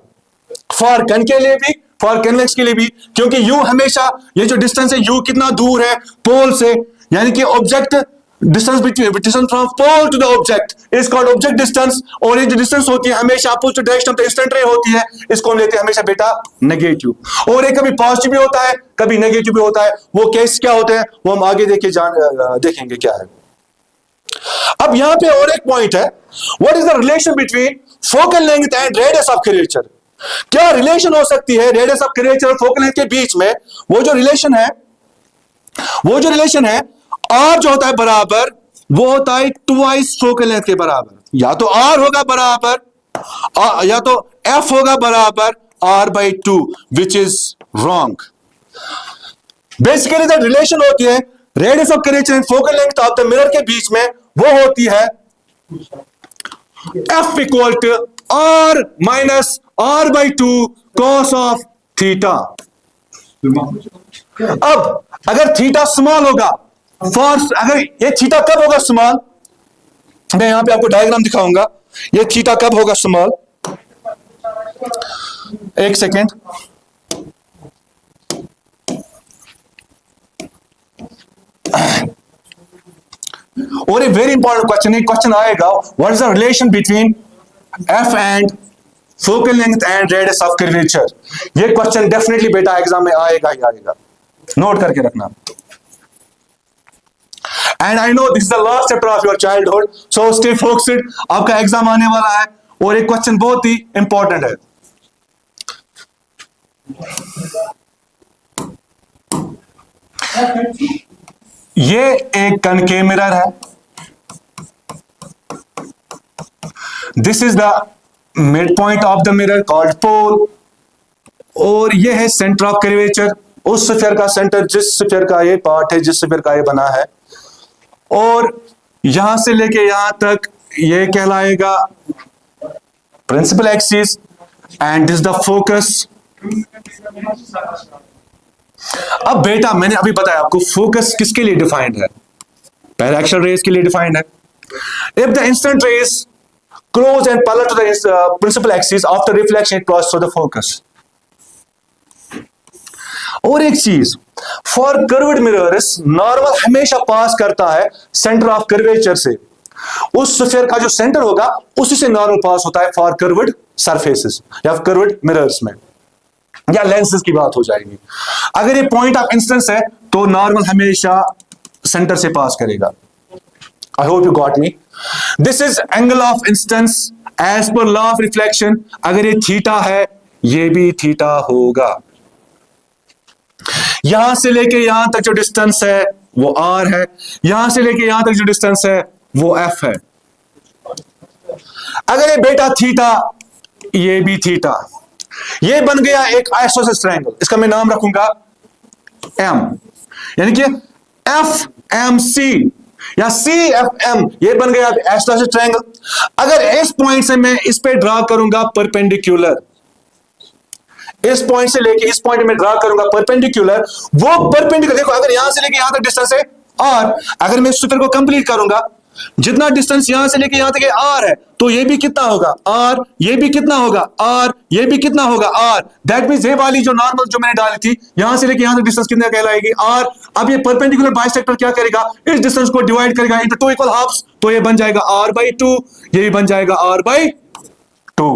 फॉर कन के लिए भी, फॉर कन्वेक्स के लिए भी, क्योंकि U हमेशा, ये जो डिस्टेंस है U कितना दूर है पोल से, यानी कि object distance between distance from pole to the object is called object distance. और ये जो डिस्टेंस होती है हमेशा opposite direction of the instant ray होती है, इसको हम लेते हैं हमेशा बेटा नेगेटिव। और ये कभी पॉजिटिव भी होता है कभी नेगेटिव भी होता है। वो केस क्या होते हैं वो हम आगे देखेंगे क्या है। अब यहां पे और एक पॉइंट है, what is the relation between focal length and radius of curvature. क्या रिलेशन हो सकती है रेडियस ऑफ कर्वेचर और फोकल लेंथ के बीच में? वो जो रिलेशन है आर जो होता है बराबर, वो होता है ट्वाइस फोकल लेंथ के बराबर। या तो आर होगा बराबर या तो एफ होगा बराबर R by two, which is wrong. Basically जो रिलेशन होती है radius of curvature and focal length of the mirror के बीच में, वो होती है F equal to R minus R by two cos of theta. अब अगर थीटा स्मॉल होगा, अगर ये थीटा कब होगा स्मॉल, मैं यहां पे आपको डायग्राम दिखाऊंगा। ये थीटा कब होगा स्मॉल, एक सेकेंड। और ये वेरी इंपॉर्टेंट क्वेश्चन है, क्वेश्चन आएगा what is the relation between F and focal length and radius of curvature. ये क्वेश्चन डेफिनेटली बेटा एग्जाम में आएगा ही आएगा, नोट करके रखना। And I know this is the last chapter of your childhood, so stay focused, आपका exam आने वाला है और एक क्वेश्चन बहुत ही इंपॉर्टेंट है। ये एक कनकेव मिरर है, this is the mid point of the mirror called pole, और ये है सेंटर ऑफ कर्वेचर, उस स्फीयर का सेंटर, जिस स्फीयर का ये पार्ट है, जिस स्फीयर का ये बना है। और यहां से लेके यहां तक ये कहलाएगा principal axis and this the focus. अब बेटा मैंने अभी बताया आपको फोकस किसके लिए डिफाइंड है, पैराक्सियल रेज के लिए डिफाइंड है। If the instant rays close and parallel to the principal axis after reflection it passes through the focus। और एक चीज, फॉर कर्व्ड मिरर्स नॉर्मल हमेशा पास करता है सेंटर ऑफ कर्वेचर से, उस स्फीयर का जो सेंटर होगा उसी से नॉर्मल पास होता है फॉर कर्व्ड सरफेसेस या कर्व्ड मिरर्स में, या लेंसेज की बात हो जाएगी। अगर ये पॉइंट ऑफ इंसिडेंस है तो नॉर्मल हमेशा सेंटर से पास करेगा। I hope you got me. This is angle of incidence as per law of reflection। अगर ये थीटा है ये भी थीटा होगा। यहां से लेके यहां तक जो डिस्टेंस है वो r है, यहां से लेके यहां तक जो डिस्टेंस है वो f है। अगर ये बेटा थीटा ये भी थीटा, ये बन गया एक आइसोसेलेस ट्रायंगल, इसका मैं नाम रखूंगा m, यानी कि FMC या CFM, ये बन गया आइसोसेलेस ट्रायंगल। अगर इस पॉइंट से मैं इस पे ड्रा करूंगा परपेंडिकुलर, इस पॉइंट से लेके इस पॉइंट में ड्रा करूंगा परपेंडिकुलर, वो परपेंडिकुलर देखो अगर यहां से लेके यहां तक डिस्टेंस है r, अगर मैं इस स्फीयर को कंप्लीट करूंगा जितना डिस्टेंस यहां से लेके यहां तक r है तो ये भी कितना होगा r, ये भी कितना होगा r, ये भी कितना होगा r। दैट मींस ये वाली जो नॉर्मल जो मैंने डाली थी यहां से लेके यहां तक डिस्टेंस कितना कहलाएगी r। अब ये परपेंडिकुलर बाइसेक्टर क्या करेगा, इस डिस्टेंस को डिवाइड करेगा इनटू टू इक्वल हाफ्स, तो ये बन जाएगा r/2, ये भी बन जाएगा r/2।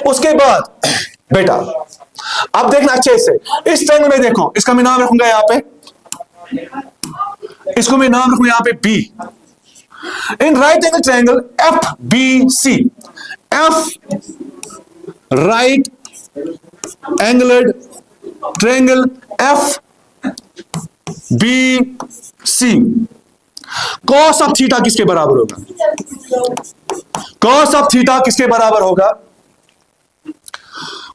उसके बाद बेटा अब देखना अच्छे से, इस ट्रायंगल में देखो, इसका मैं नाम रखूंगा यहां पे, इसको मैं नाम रखूंगा यहां पे B। In right angle triangle FBC, F right angled triangle FBC, cos of theta किसके बराबर होगा, कॉस ऑफ थीटा किसके बराबर होगा,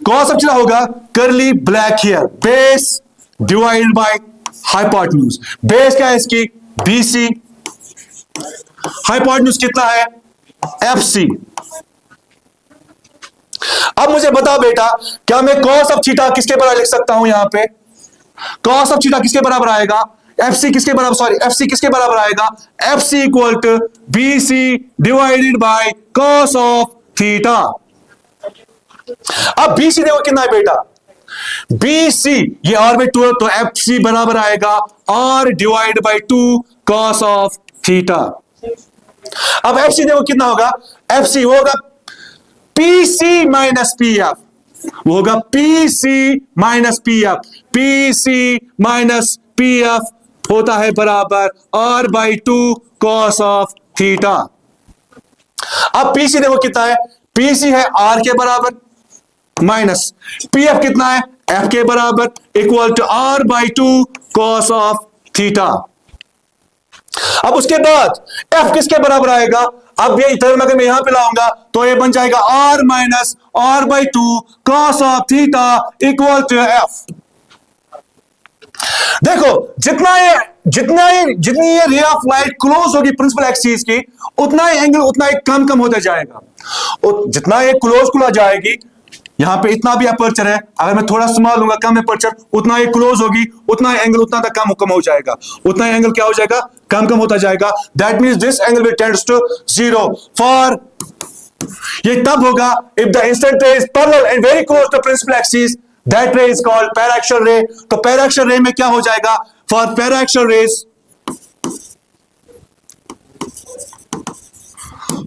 कॉस ऑफ थीटा होगा curly black hair, base divided by hypotenuse. Base क्या है इसकी BC, हाइपोटेन्यूज कितना है FC। अब मुझे बता बेटा क्या मैं कॉस ऑफ थीटा किसके बराबर लिख सकता हूं, यहां पे कॉस ऑफ थीटा किसके बराबर आएगा, FC किसके बराबर, सॉरी FC किसके बराबर आएगा, FC equal to BC divided by cos of theta. अब BC देखो कितना है बेटा, BC ये R/2 है, तो FC बराबर आएगा R divide by 2 cos of theta. अब FC देखो कितना होगा, FC होगा PC माइनस PF, वो होगा PC minus PF, PC minus PF होता है बराबर R/2 cos ऑफ थीटा। अब PC देखो कितना है, PC है R के बराबर माइनस PF कितना है, F के बराबर equal to R/2 cos of theta. अब उसके बाद F किसके बराबर आएगा, अब ये इधर अगर मैं यहां पे लाऊंगा तो ये बन जाएगा R minus R/2 cos of theta equal to F। देखो जितनी ये रे ऑफ लाइट क्लोज होगी प्रिंसिपल एक्सिस की, उतना ही एंगल उतना ही कम होता जाएगा, और जितना ये क्लोज खुला जाएगी, यहां पे इतना भी अपर्चर है, अगर मैं थोड़ा स्मॉल लूंगा कम अपर्चर, उतना ये क्लोज होगी, उतना ही एंगल उतना तक कम हो जाएगा, उतना ही एंगल क्या हो जाएगा, कम होता जाएगा। That means this angle will tends to 0 for, ये तब होगा if the instant ray is parallel and very close to principal axis, that ray is called paraxial ray. तो पैराक्सियल रे में क्या हो जाएगा, for paraxial rays,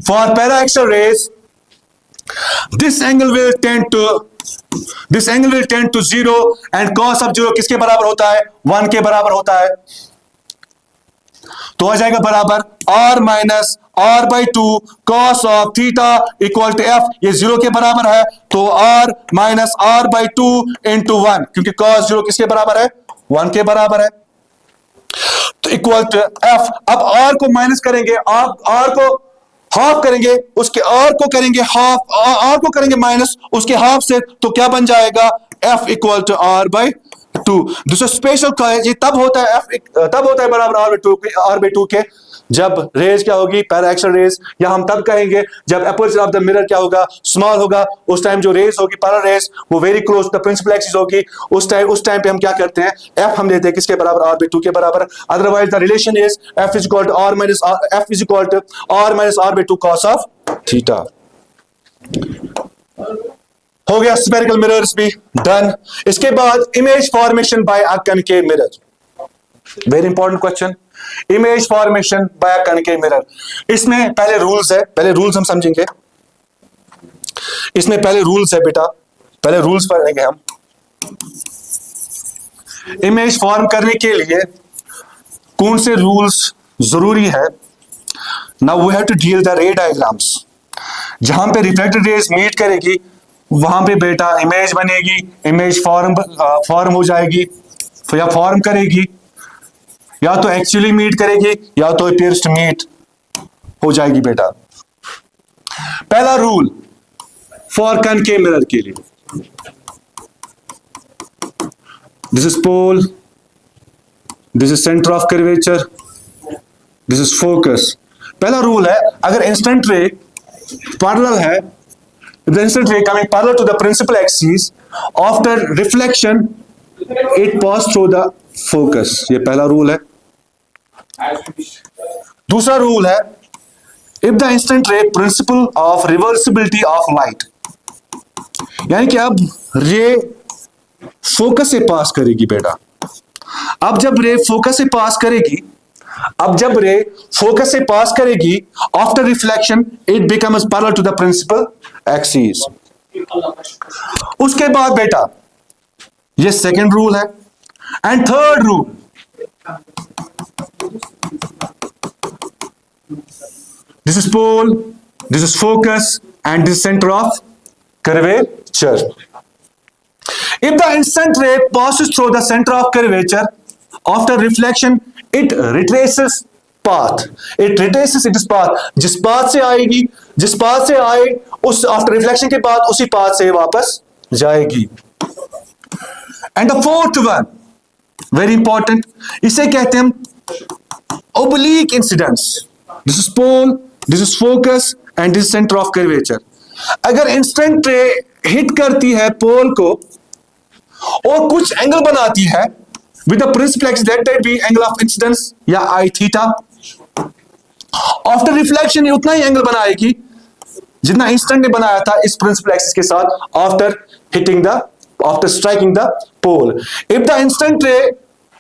for paraxial rays this angle will tend to 0 and cos of 0 किसके बराबर होता है, 1 के बराबर होता है। तो आ जाएगा बराबर R minus R/2 cos of theta equal to F, ये 0 के बराबर है, तो R माइनस R/2 इंटू 1, क्योंकि cos 0 किसके बराबर है, 1 के बराबर है, तो इक्वल टू F। अब R को माइनस करेंगे, R को हाफ करेंगे, उसके R को करेंगे हाफ, R को करेंगे माइनस उसके हाफ से, तो क्या बन जाएगा, F इक्वल टू R/2। दूसरा स्पेशल ये तब होता है बराबर R/2 के, जब रेज क्या होगी, पैराक्सियल रेज, या हम तब कहेंगे जब अपर्चर ऑफ द मिरर क्या होगा, स्मॉल होगा, उस टाइम जो रेज होगी पैरेलल रेज वो very close to the principal axis होगी, उस टाइम पे हम क्या करते हैं, F हम लेते हैं किसके बराबर, R/2 के बराबर। Otherwise the relation is F is equal to R minus R/2 cos of theta. हो गया स्फेरिकल मिरर्स भी डन। इसके बाद image formation by a concave mirror, very important question, image formation by a concave mirror. इसमें पहले rules है, पहले rules हम समझेंगे, इसमें पहले रूल्स है बेटा, पहले रूल्स पढ़ेंगे हम। इमेज फॉर्म करने के लिए कौन से रूल्स जरूरी है, now we have to deal the ray diagrams. जहां पे रिफ्लेक्टेड रेज मीट करेगी वहां पे बेटा इमेज बनेगी, इमेज फॉर्म हो जाएगी, या फॉर्म करेगी, या तो एक्चुअली मीट करेगी, या तो अपीयर्स टू मीट हो जाएगी बेटा। पहला रूल फॉर कनकेव मिरर के लिए, this is pole, this is centre of curvature, this is focus. पहला रूल है, अगर इंस्टेंट रे पैरेलल है, the instant ray coming parallel to the principal axis, after reflection it pass through the focus, ये पहला rule है। दूसरा rule है, if the instant ray principle of reversibility of light, यानी कि अब रे फोकस से पास करेगी बेटा, अब जब रे फोकस से पास करेगी, after reflection it becomes parallel to the principal axis. उसके बाद बेटा ये सेकंड रूल है। And third rule, this is pole, this is focus and this centre of curvature. If the instant ray passes through the center of curvature, after reflection, it retraces path. It retraces its path. जिस path से आए उस after reflection के बाद उसी path से वापस जाएगी। And the fourth one, very important, इसे कहते हैं oblique incidence. This is pole, this is focus, and this is center of curvature. अगर इंस्टेंट रे हिट करती है पोल को और कुछ एंगल बनाती है with the principal axis, let that be angle of incidence या आई थीटा, आफ्टर रिफ्लेक्शन ये उतना ही एंगल बनाएगी जितना इंस्टेंट ने बनाया था इस प्रिंसिपल एक्सिस के साथ after hitting the after striking the pole. If the instant ray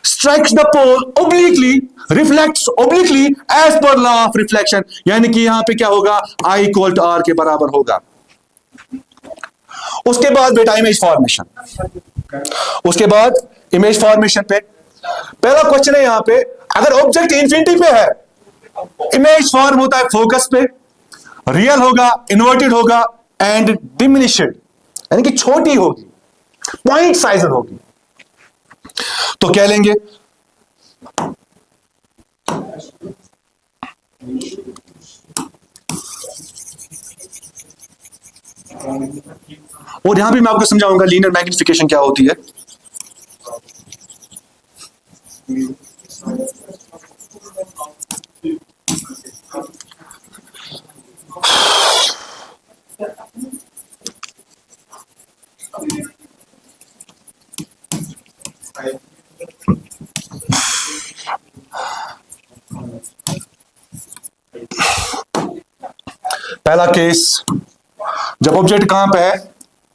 strikes the pole obliquely, reflects obliquely as per law of reflection, यानी कि यहां पे क्या होगा, I equal to R के बराबर होगा. उसके बाद बेटा इमेज फॉर्मेशन. उसके बाद इमेज फॉर्मेशन पे पहला क्वेश्चन है यहां पे, अगर ऑब्जेक्ट इंफिनिटी पे है, इमेज फॉर्म होता है फोकस पे, रियल होगा, इन्वर्टेड होगा एंड डिमिनिश्ड, यानी कि छोटी होगी, पॉइंट साइज होगी. तो क्या लेंगे, और यहां भी मैं आपको समझाऊंगा लीनियर मैग्निफिकेशन क्या होती है. पहला केस, जब ऑब्जेक्ट कहां पे है,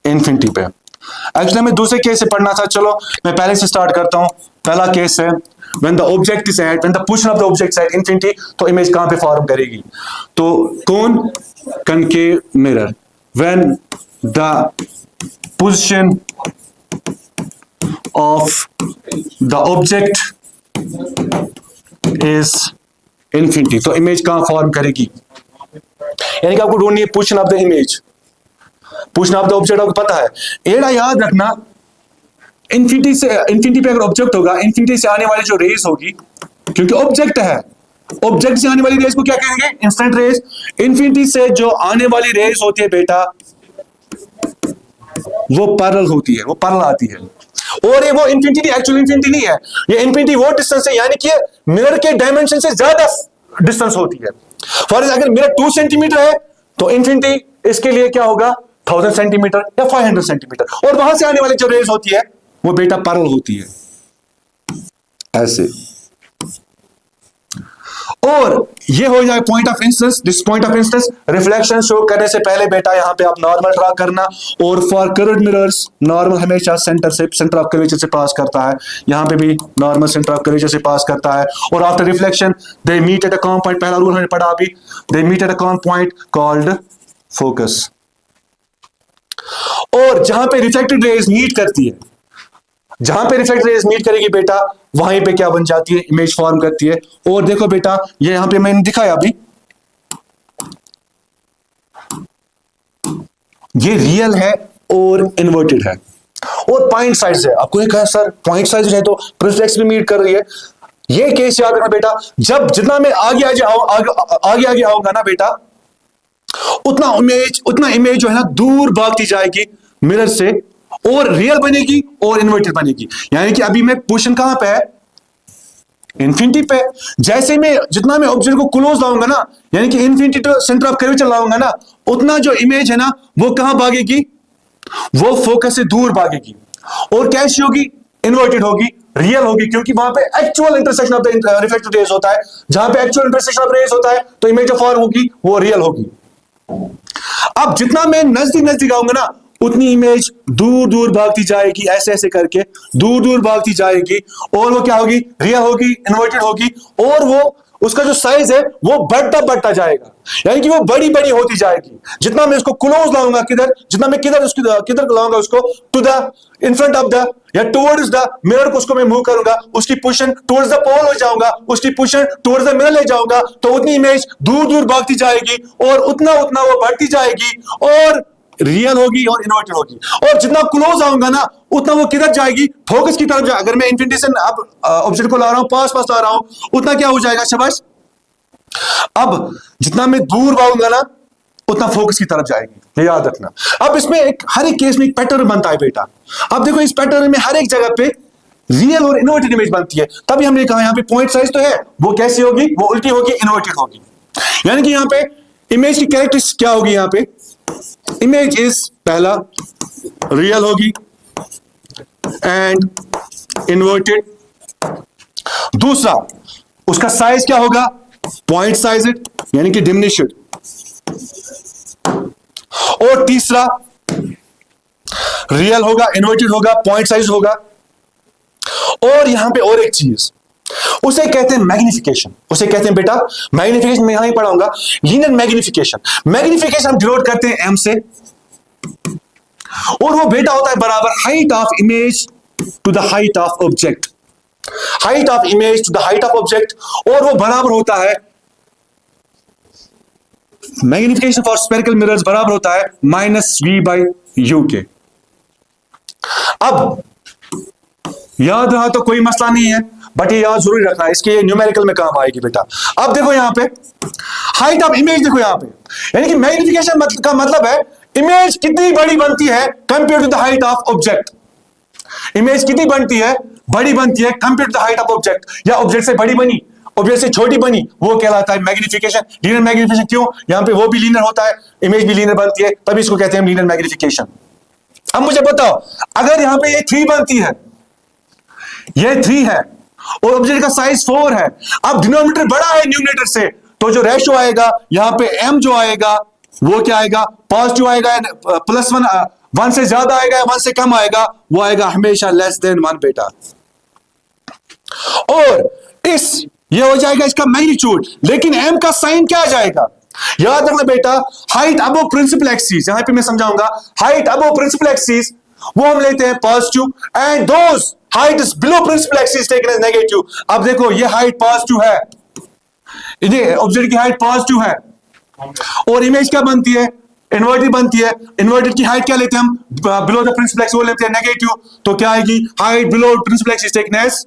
इंफिनिटी पे. एक्चुअली हमें दूसरे केस से पढ़ना था, चलो मैं पहले से स्टार्ट करता हूं. पहला केस है when the object is at, when the position of the object is at infinity, तो इमेज कहां पे फॉर्म करेगी. तो कौन, concave mirror. When the position of the object is infinity, तो इमेज कहां फॉर्म करेगी, यानी कि आपको ढूंढनी है position of the image, position of the object. आपको पता है, एड़ा याद रखना, इंफिनिटी पे अगर ऑब्जेक्ट होगा, इंफिनिटी से आने वाली जो रेस होगी, क्योंकि ऑब्जेक्ट है, ऑब्जेक्ट से आने वाली रेस को क्या कहेंगे, इंस्टेंट रेस. इंफिनिटी से जो आने वाली रेस होती है बेटा, वो पैरेलल होती है, वो पैरेलल आती है. और ये वो इंफिनिटी एक्चुअल इंफिनिटी नहीं है, ये इंफिनिटी वो डिस्टेंस है, यानी कि मिरर के डायमेंशन से ज्यादा डिस्टेंस होती है. फॉर एग्जाम्पल अगर मिरर 2 सेंटीमीटर है, तो इंफिनिटी इसके लिए क्या होगा, 1000 सेंटीमीटर या 500 सेंटीमीटर. और वहां से आने वाली जो रेस होती है, वो बेटा पैरेलल होती है, ऐसे. और ये हो जाए point of instance. This point of instance reflection show करने से पहले बेटा यहां पे आप नॉर्मल ड्रा करना. और फॉर कर्व्ड मिरर्स नॉर्मल हमेशा सेंटर ऑफ कर्वेचर से पास करता है, यहां पे भी नॉर्मल सेंटर ऑफ कर्वेचर से पास करता है. और after reflection they meet at a common point, पहला रूल हमने पढ़ा अभी, they meet at a common point called focus. और जहां पे रिफ्लेक्टेड रेज मीट करती है, जहां पे रिफ्लेक्टेड रेज मीट करेगी बेटा, वहीं पे क्या बन जाती है, इमेज फॉर्म करती है. और देखो बेटा, ये यहां पे मैंने दिखाया अभी, ये रियल है और इन्वर्टेड है, और पॉइंट साइज है. आपको ये कहा सर पॉइंट साइज है तो प्रिफ्लेक्स भी मीट कर रही है. ये केस याद रखना बेटा, जब जितना मैं आगे आऊंगा ना बेटा, उतना इमेज जो है ना दूर भागती जाएगी मिरर से, और रियल बनेगी और इन्वर्टेड बनेगी. यानी कि अभी मैं पोजीशन कहां पे है, इंफिनिटी पे. जैसे मैं जितना मैं ऑब्जेक्ट को क्लोज लाऊंगा ना, यानी कि infinity to centre of curvature लाऊंगा ना, उतना जो इमेज है ना वो कहां भागेगी, वो फोकस से दूर भागेगी. और कैसी होगी, इन्वर्टेड होगी, रियल होगी, क्योंकि वहां पे actual intersection of the reflected raise होता है. जहां पे एक्चुअल इंटरसेक्शन ऑफ रेज होता है, तो इमेज जो फॉर्म होगी वो रियल होगी. अब जितना मैं नजदीक आऊंगा ना, उतनी इमेज दूर दूर भागती जाएगी, ऐसे ऐसे करके दूर दूर भागती जाएगी. और वो क्या होगी, रियल होगी, इन्वर्टेड होगी. और वो उसका जो साइज है वो बढ़ता जाएगा, यानी कि वो बड़ी बड़ी होती जाएगी. जितना मैं उसको क्लोज लाऊंगा, जितना मैं किधर लाऊंगा उसको, to the in front of the या टुवर्ड्स द मिरर को उसको मैं मूव करूंगा, उसकी पोजीशन टुवर्ड्स द पोल हो जाऊंगा, उसकी पोजीशन टुवर्ड्स द मिरर ले जाऊंगा, तो उतनी इमेज दूर दूर भागती जाएगी, और उतना वो बढ़ती जाएगी, और रियल होगी और इन्वर्टेड होगी. और जितना क्लोज आऊंगा ना, उतना वो किधर जाएगी, फोकस की तरफ जाएगी. अगर मैं इंफिनिटी से अब ऑब्जेक्ट को ला रहा हूं, पास ला रहा हूं, उतना क्या हो जाएगा, शाबाश. अब जितना मैं दूर भागूंगा ना, उतना फोकस की तरफ जाएगी, ये याद रखना. अब इसमें हर एक केस में एक पैटर्न बनता है बेटा. अब देखो इस पैटर्न में हर एक जगह पे रियल और इन्वर्टेड इमेज बनती है. तभी हमने कहा यहां पे पॉइंट साइज तो है, वो कैसी होगी, वो उल्टी होगी, इन्वर्टेड होगी. यानी कि यहां पे इमेज की कैरेक्टरिस्टिक क्या होगी, यहां पे इमेज इज पहला रियल होगी एंड इन्वर्टेड. दूसरा उसका साइज क्या होगा, पॉइंट साइज, यानी कि डिमिनिश्ड. और तीसरा रियल होगा, इन्वर्टेड होगा, पॉइंट साइज होगा। और यहां पे और एक चीज, उसे कहते हैं मैग्निफिकेशन। उसे कहते हैं बेटा मैग्निफिकेशन, मैं यहां ही पढ़ाऊंगा लीनियर मैग्निफिकेशन। मैग्निफिकेशन हम डिनोट करते हैं एम से, और वो बेटा होता है बराबर height of image to the height of object, height of image to the height of object, और वो बराबर होता है मैग्निफिकेशन फॉर स्फेरिकल मिरर्स बराबर होता है -v/u के। अब याद रहा तो कोई मसला नहीं है, बट ये याद जरूरी रखना है, इसके न्यूमेरिकल में काम आएगी बेटा। अब देखो यहां पे हाइट ऑफ इमेज, देखो यहां पे यानी कि मैग्निफिकेशन का मतलब है इमेज कितनी बड़ी बनती है compare to the height of object. Image कितनी बनती है, बड़ी बनती है compare to the height of object, या ऑब्जेक्ट से बड़ी बनी, ऑब्जेक्ट से छोटी बनी, वो कहलाता है मैग्निफिकेशन। लीनियर मैग्निफिकेशन क्यों, यहां पे वो भी लीनियर होता है, इमेज भी लीनियर बनती है, तभी इसको कहते हैं लीनियर मैग्निफिकेशन। अब मुझे बताओ, अगर यहां पे ये 3 बनती है, ये 3 है, और ऑब्जेक्ट का साइज 4 है, अब डिनोमिनेटर बड़ा है न्यूमरेटर से, तो जो रेशियो आएगा यहां पे m जो आएगा वो क्या आएगा, पॉजिटिव आएगा, +1 1 से ज्यादा आएगा, 1 से कम आएगा, वो आएगा हमेशा लेस देन 1 बेटा। और ये हो जाएगा इसका मैग्नीट्यूड, लेकिन m का साइन क्या आ जाएगा, याद रखना बेटा हाइट अबव प्रिंसिपल एक्सिस, यहां पे मैं समझाऊंगा हाइट अबव प्रिंसिपल एक्सिस वो हम लेते हैं positive, and those height is below principal axis taken as negative. अब देखो ये हाइट पॉजिटिव है, ये ऑब्जेक्ट की हाइट पॉजिटिव है, और इमेज क्या बनती है, इन्वर्टेड बनती है। इन्वर्टेड की हाइट क्या लेते हैं हम, बिलो द प्रिंसिपल एक्सिस वो लेते हैं नेगेटिव, तो क्या आएगी height below principal axis taken as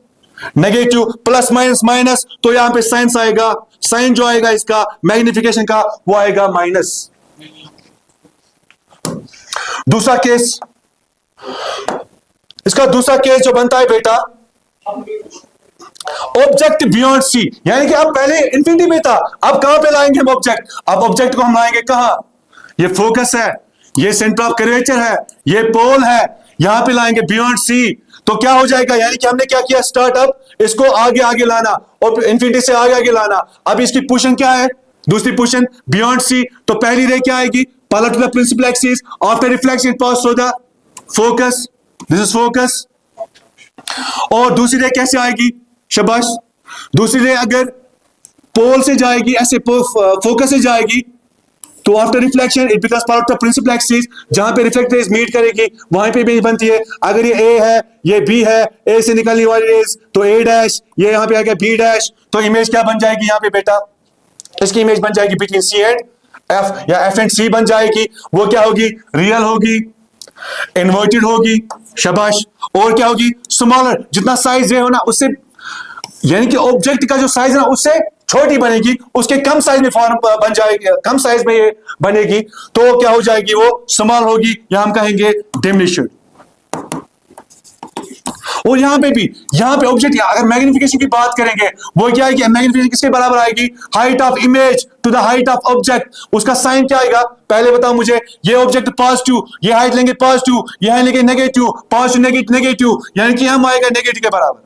negative, plus minus minus, तो यहां पे साइंस आएगा, साइन जो आएगा इसका मैग्निफिकेशन का वो आएगा माइनस। दूसरा केस, इसका दूसरा केस जो बनता है बेटा ऑब्जेक्ट बियॉन्ड सी, यानी कि अब पहले इंफिनिटी में था, अब कहां पे लाएंगे हम ऑब्जेक्ट, अब ऑब्जेक्ट को हम लाएंगे कहां, ये फोकस है, ये सेंटर ऑफ कर्वेचर है, ये पोल है, यहां पे लाएंगे बियॉन्ड सी, तो क्या हो जाएगा, यानी कि हमने क्या किया स्टार्टअप, इसको आगे आगे लाना और इंफिनिटी से आगे आगे लाना। अब इसकी पोजीशन क्या है, दूसरी पोजीशन बियॉन्ड सी, तो पहली रे क्या आएगी, parallel to the principal axis, after reflection it pass through the focus, this is focus. और दूसरी रे कैसे आएगी, शाबाश, दूसरी रे अगर पोल से जाएगी, ऐसे फोकस से जाएगी, तो after reflection it becomes part of principal axis, जहां पे रिफ्लेक्ट रेज मीट करेगी वहां पे इमेज बनती है। अगर ये ए है, ये बी है, ए से निकलने वाली रेज तो ए डैश, ये यहां पे आ गया बी डैश, तो इमेज क्या बन जाएगी यहां पे बेटा, इसकी इमेज बन जाएगी बिटवीन सी एंड एफ, या एफ एंड सी बन जाएगी। वो क्या होगी, रियल होगी, इन्वर्टेड होगी, शाबाश, और क्या होगी स्मॉलर, जितना साइज है ना उससे, यानी कि ऑब्जेक्ट का जो साइज है ना उससे छोटी बनेगी, उसके कम साइज में फॉर्म बन जाएगी, कम साइज में ये बनेगी, तो क्या हो जाएगी, वो स्मॉल होगी, या हम कहेंगे डिमिनिश्ड। और यहां पे भी, यहां पे ऑब्जेक्ट, अगर मैग्निफिकेशन की बात करेंगे वो क्या है, मैग्निफिकेशन किसके बराबर आएगी, height of image to the height of object. उसका साइन क्या आएगा, पहले बताओ मुझे, ये ऑब्जेक्ट पॉजिटिव, ये हाइट लेंगे पॉजिटिव, ये हाइट लेंगे नेगेटिव, पॉजिटिव नेगेटिव नेगेटिव, यानी कि हम आएगा नेगेटिव के बराबर।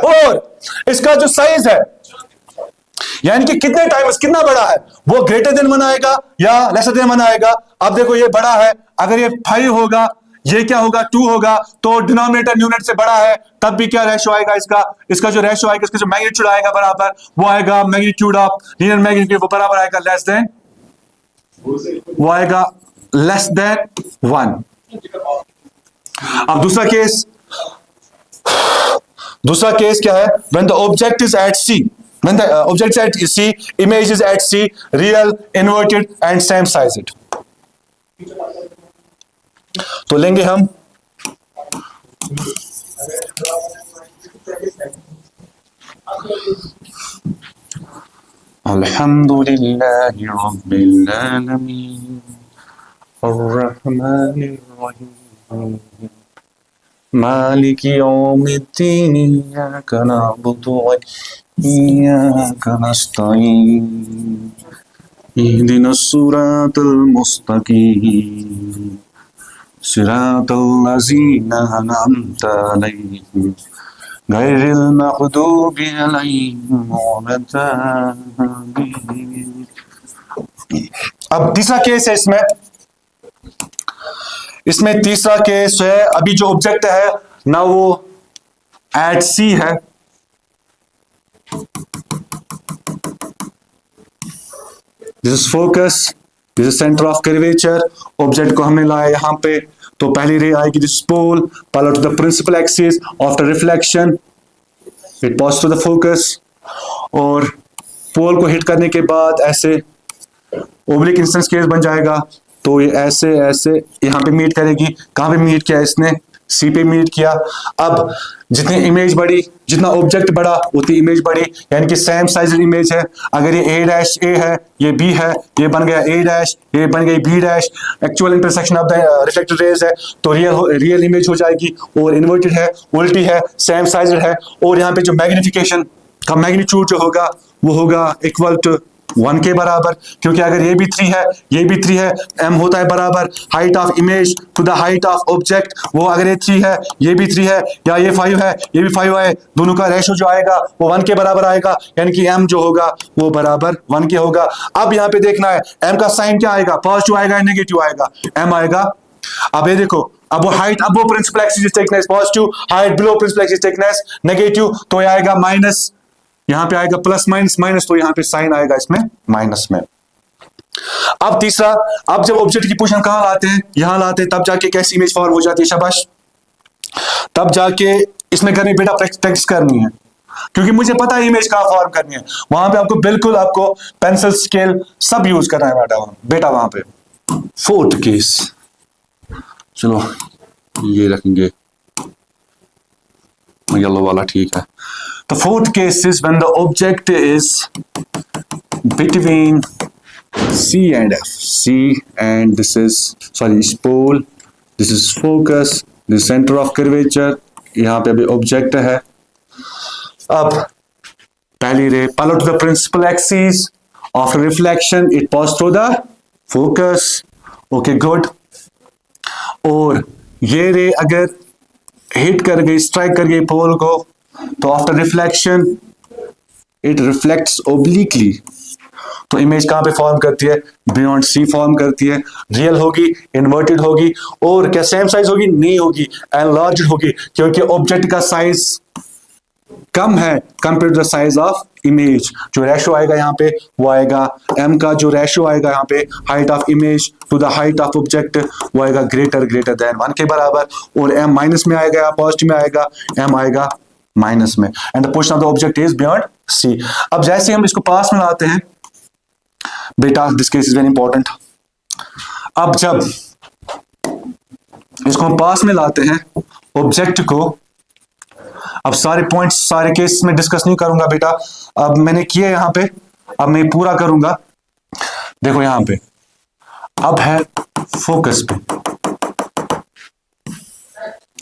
और इसका जो साइज है, यानी कि कितने टाइम्स, कितना बड़ा है, वो ग्रेटर देन 1 आएगा या लेसर देन 1 आएगा। अब देखो ये बड़ा है, अगर ये 5 होगा, ये क्या होगा 2 होगा, तो डिनोमिनेटर न्यूमरेटर से बड़ा है, तब भी क्या रेशियो आएगा इसका जो रेशियो आएगा, इसका जो मैग्नीट्यूड आएगा बराबर, वो आएगा मैग्नीट्यूड ऑफ लीनियर मैग्नीट्यूड, वो बराबर आएगा लेस देन, वो आएगा लेस देन 1। अब दूसरा केस क्या है, when the object is at C, when the object is at C, image is at C, real, inverted and same sized, तो लेंगे हम अल्हम्दुलिल्लाहि रब्बिल आलमीन अर्रहमानिर रहीम मालिकी यौमिद्दीन इय्याका नअबुदु व इय्याका नस्तईन इहदिनस सिरातल मुस्तकीम सिरातल लज़ीना अनअमता अलैहिम गैरिल मग़दूबि अलैहिम वलद्दालीन। अब तीसरा केस है इसमें, इसमें तीसरा केस है, अभी जो ऑब्जेक्ट है ना वो एट सी है, this is focus, this is centre of curvature, object को हमने लाया यहां पे, तो पहली रे आएगी this pole parallel to the principal axis, after reflection it pass to the focus, और पोल को हिट करने के बाद ऐसे ओब्लिक इंस्टेंस केस बन जाएगा, तो ये ऐसे ऐसे यहां पे मीट करेगी। कहां पे मीट किया इसने? सी पे मीट किया। अब जितनी इमेज बड़ी, जितना ऑब्जेक्ट बड़ा उतनी इमेज बड़ी, यानी कि सेम साइज इमेज है। अगर ये ए डैश ए है, ये बी है, ये बन गया ए डैश, ये बन गई B dash, actual intersection of the reflected rays है, तो रियल इमेज हो जाएगी। और इन्वर्टेड है, उल्टी है, सेम साइज है, और यहाँ पे जो मैग्निफिकेशन का मैग्नीट्यूड जो होगा वो होगा इक्वल टू 1 के बराबर, क्योंकि अगर ये भी 3 है, ये भी 3 है, m होता है बराबर height of image to the height of object. वो अगर ये 3 है, ये भी 3 है, या ये 5 है, ये भी 5 है, दोनों का रेशो जो आएगा वो 1 के बराबर आएगा, यानी कि m जो होगा वो बराबर 1 के होगा। अब यहाँ पे देखना है m का साइन क्या आएगा, पॉजिटिव आएगा या नेगेटिव आएगा? m आएगा। अब ये देखो, अब वो हाइट, अब वो principal axis thickness positive, height below principal axis thickness negative, तो ये आएगा माइनस, यहां पे आएगा प्लस माइनस माइनस, तो यहां पे साइन आएगा इसमें माइनस में। अब तीसरा, अब जब ऑब्जेक्ट की पोजीशन कहां लाते हैं, यहां लाते हैं, तब जाके कैसी इमेज फॉर्म हो जाती है, शाबाश, तब जाके इसमें करनी बेटा प्रैक्टिस करनी है, क्योंकि मुझे पता है इमेज कहां फॉर्म करनी है। वहां पे आपको बिल्कुल आपको पेंसिल स्केल सब यूज करना है बेटा वहां पे। फोर्थ केस, चलो ये रखेंगे येलो वाला, ठीक है। The fourth case is when the object is between C and F. C and this is, sorry, is pole, this is focus, this is center of curvature, यहाँ पे अभी object है। अब पहली ray parallel to the principal axis, after reflection it pass through the focus, okay good. और ये रे अगर हिट कर गई, स्ट्राइक कर गई पोल को, तो after reflection it reflects obliquely, तो इमेज कहां पे फॉर्म करती है? बियॉन्ड सी फॉर्म करती है। रियल होगी, इन्वर्टेड होगी, और क्या सेम साइज होगी? नहीं होगी, एनलार्ज होगी, क्योंकि ऑब्जेक्ट का साइज कम है compare to the size of image. जो रेशो आएगा यहाँ पे वो आएगा m का, जो रेशो आएगा यहाँ पे height of image to the height of object, वो आएगा ग्रेटर देन 1 के बराबर, और m माइनस में आएगा या पॉजिटिव में आएगा? m आएगा माइनस में, and the position of the object is beyond C. अब जैसे हम इसको पास में लाते हैं बेटा, this case is very important. अब जब इसको हम पास में लाते हैं ऑब्जेक्ट को, अब सारे पॉइंट्स सारे केस में डिस्कस नहीं करूंगा बेटा, अब मैंने किया यहां पे, अब मैं पूरा करूंगा। देखो यहां पे अब है फोकस पे,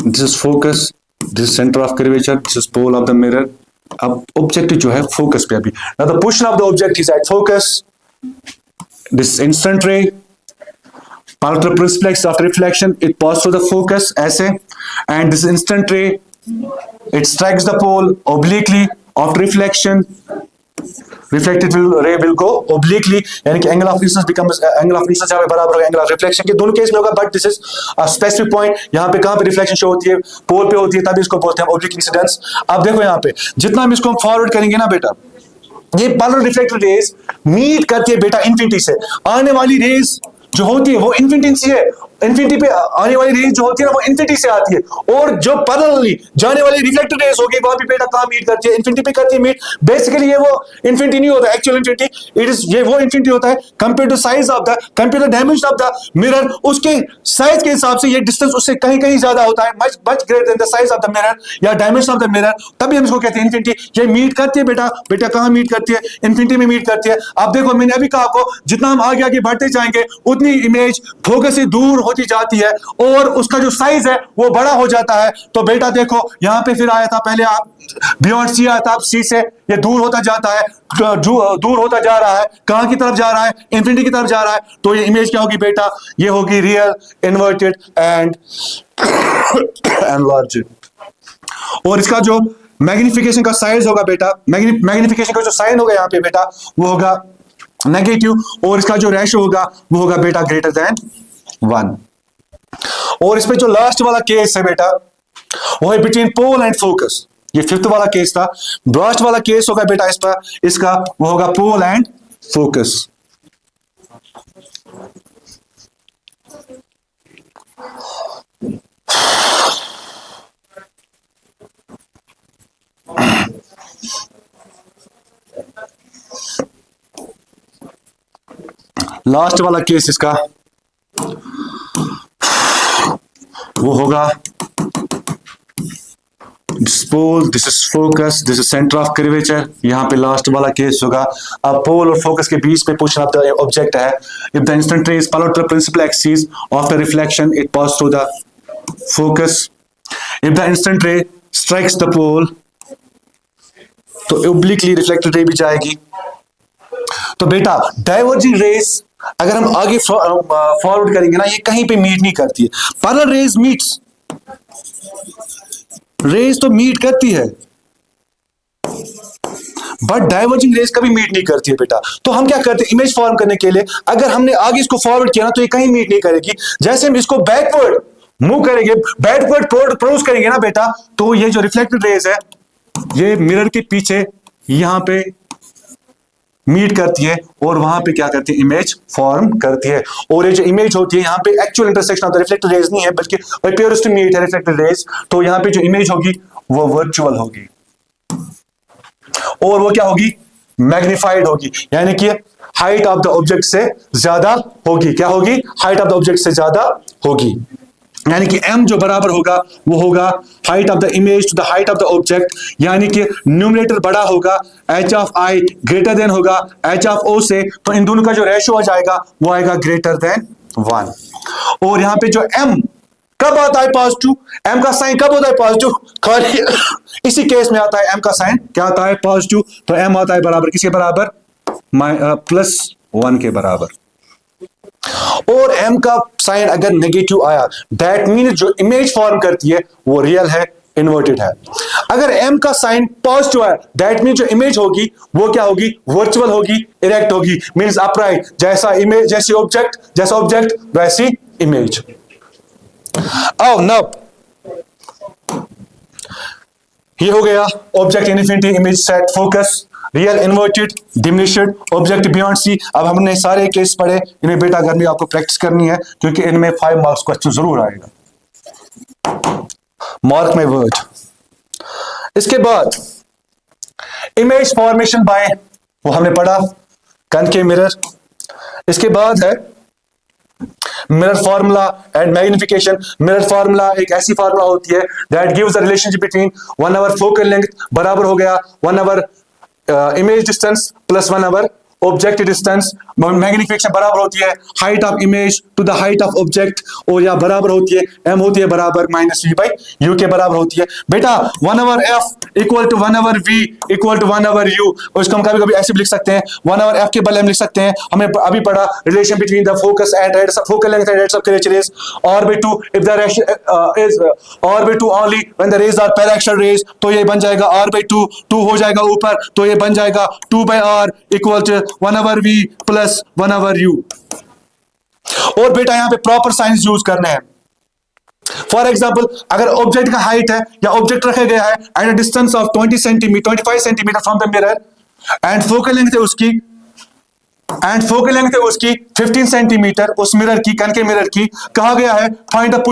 this is focus, this centre of curvature, this is pole of the mirror. अब ऑब्जेक्ट जो है फोकस पे, अभी now the position of the object is at focus, this instant ray parallel to the principal axis, after reflection it pass through the focus ऐसे, and this instant ray it strikes the pole obliquely, after reflection reflected ray will go obliquely, यानी कि angle of incidence becomes angle of incidence यहाँ पे बराबर होगा angle of reflection के, दोनों case में होगा, but this is a specific point। यहाँ पे कहाँ पे रिफ्लेक्शन शो होती है? पोल पे होती है, तभी इसको बोलते हैं oblique incidence। अब देखो यहाँ पे जितना हम इसको फॉरवर्ड करेंगे ना बेटा, ये पैरेलल रिफ्लेक्टेड रेज मीट करती है बेटा इन्फिनिटी से। आने वाली रेज जो होती है वो इन्फिनिटी से है, इन्फिनिटी पे आने वाली रेज जो होती है ना वो इन्फिनिटी से आती है, और जो पैरेलली जाने वाली रिफ्लेक्टेड रेज होगी वहां भी बेटा कहां मीट करती है? इन्फिनिटी पे करती है मीट। बेसिकली ये वो इन्फिनिटी नहीं होता एक्चुअल इन्फिनिटी, इट इज ये वो इन्फिनिटी होता है compare to size of the, compare to dimension of the mirror, उसके साइज के हिसाब से ये डिस्टेंस उससे कहीं कहीं ज्यादा होता है, much much greater than the size of the mirror या डायमेंशन ऑफ द मिरर, तभी हम इसको कहते हैं इन्फिनिटी। ये मीट करती है बेटा, बेटा कहां मीट करती है? इन्फिनिटी में मीट करती है। अब देखो मैंने अभी कहा आपको, जितना हम आगे आगे बढ़ते जाएंगे उतनी इमेज फोकस से दूर होती जाती है, और उसका जो साइज है वो बड़ा हो जाता है। तो बेटा देखो यहां पे फिर आया था, पहले आप बियॉन्ड सी आया था, अब सी से ये दूर होता जाता है, दूर होता जा रहा है, कहां की तरफ जा रहा है? इन्फिनिटी की तरफ जा रहा है। तो ये इमेज क्या होगी बेटा? ये होगी रियल, इन्वर्टेड एंड एनलार्ज्ड। और इसका जो मैग्निफिकेशन का साइज होगा बेटा, मैग्निफिकेशन का जो साइन होगा यहाँ पे बेटा वो होगा नेगेटिव, और इसका जो रेशो होगा वो होगा बेटा ग्रेटर देन 1। और इसमें जो लास्ट वाला केस है बेटा वो है बिटवीन पोल एंड फोकस। ये फिफ्थ वाला केस था। लास्ट वाला केस होगा बेटा इसका वो होगा पोल एंड फोकस। लास्ट वाला केस इसका वो होगा pole, this is focus, this is centre of curvature. यहां पे लास्ट वाला केस होगा। अब पोल और फोकस के बीच में पोजीशन ऑफ द ऑब्जेक्ट है। If the instant ray is followed to the principal axis of the reflection it pass through the focus. If the instant ray strikes the pole तो obliquely reflected ray भी जाएगी। तो बेटा diverging race अगर हम आगे forward करेंगे ना, ये कहीं पे मीट नहीं करती है। पैरेलल रेज मीट्स, रेज तो मीट करती है बट डाइवर्जिंग रेज कभी मीट नहीं करती है बेटा। तो हम क्या करते हैं, इमेज फॉर्म करने के लिए अगर हमने आगे इसको फॉरवर्ड किया ना तो ये कहीं मीट नहीं करेगी। जैसे हम इसको बैकवर्ड मूव करेंगे, बैकवर्ड प्रोड्यूस करेंगे ना बेटा, तो ये जो रिफ्लेक्टेड रेज है ये मिरर के पीछे यहां पे मीट करती है और वहां पे क्या करती है, इमेज फॉर्म करती है। और ये जो इमेज होती है यहाँ पे actual intersection of the reflected raise नहीं है बल्कि अपीयर्स टू मीट है रिफ्लेक्टेड रेज। तो यहाँ पे जो इमेज होगी वो वर्चुअल होगी और वो क्या होगी, मैग्नीफाइड होगी, यानी कि हाइट ऑफ द ऑब्जेक्ट से ज्यादा होगी। क्या होगी, हाइट ऑफ द ऑब्जेक्ट से ज्यादा होगी। यानी कि m जो बराबर होगा वो होगा height of the image to the height of the object, यानी कि न्यूमरेटर बड़ा होगा, h ऑफ i ग्रेटर देन होगा h ऑफ o से, तो इन दोनों का जो रेशियो आ जाएगा वो आएगा ग्रेटर देन 1। और यहां पे जो m कब आता है पॉजिटिव, m का साइन कब होता है पॉजिटिव, खाली इसी केस में आता है m का साइन क्या आता है, पॉजिटिव। तो m आता है बराबर किसके बराबर, +1 के बराबर। और m का साइन अगर नेगेटिव आया दैट मीन जो इमेज फॉर्म करती है वो रियल है, इन्वर्टेड है। अगर m का साइन पॉजिटिव आया दैट मीन जो इमेज होगी वो क्या होगी, वर्चुअल होगी, इरेक्ट होगी, मींस अपराइट। जैसा इमेज जैसी ऑब्जेक्ट, जैसा ऑब्जेक्ट वैसी इमेज। आओ नाउ ये हो गया object in infinity, image set, focus, real, inverted, diminished, object beyond C. अब हमने सारे केस पढ़े, इन्हें बेटा घर में आपको प्रैक्टिस करनी है क्योंकि इनमें 5 मार्क्स क्वेश्चन जरूर आएगा। Mark my word. इसके बाद इमेज फॉर्मेशन बाय, वो हमने पढ़ा, कनकेव मिरर। इसके बाद है mirror formula and magnification. Mirror formula एक ऐसी फार्मूला होती है that gives the relationship between 1 over focal length बराबर हो गया 1 over image distance plus 1 over object distance. Magnification बराबर होती है height of image to the height of object, और या बराबर होती है m होती है बराबर -v/u के बराबर होती है। बेटा 1 over f equal to 1 over v equal to 1 over u, और इसको हम कभी कभी ऐसे भी लिख सकते हैं 1 ओवर f के बदले हम लिख सकते हैं, हमने अभी पढ़ा relation between the focus and radius of focal length and radius of curvature is r/2 if the ratio is r/2 only when the rays are paraxial rays, तो ये बन जाएगा r/2, 2 हो जाएगा ऊपर तो ये बन जाएगा 2/r equal to 1 over v plus 1 over u। और बेटा यहां पे प्रॉपर साइंस यूज करने हैं। फॉर एग्जाम्पल अगर ऑब्जेक्ट का हाइट है या ऑब्जेक्ट रखा गया है at a distance of 25 centimetre from the mirror and focal length है उसकी 15 सेंटीमीटर, उस मिरर की, कनकेव मिरर की, कहा गया है find the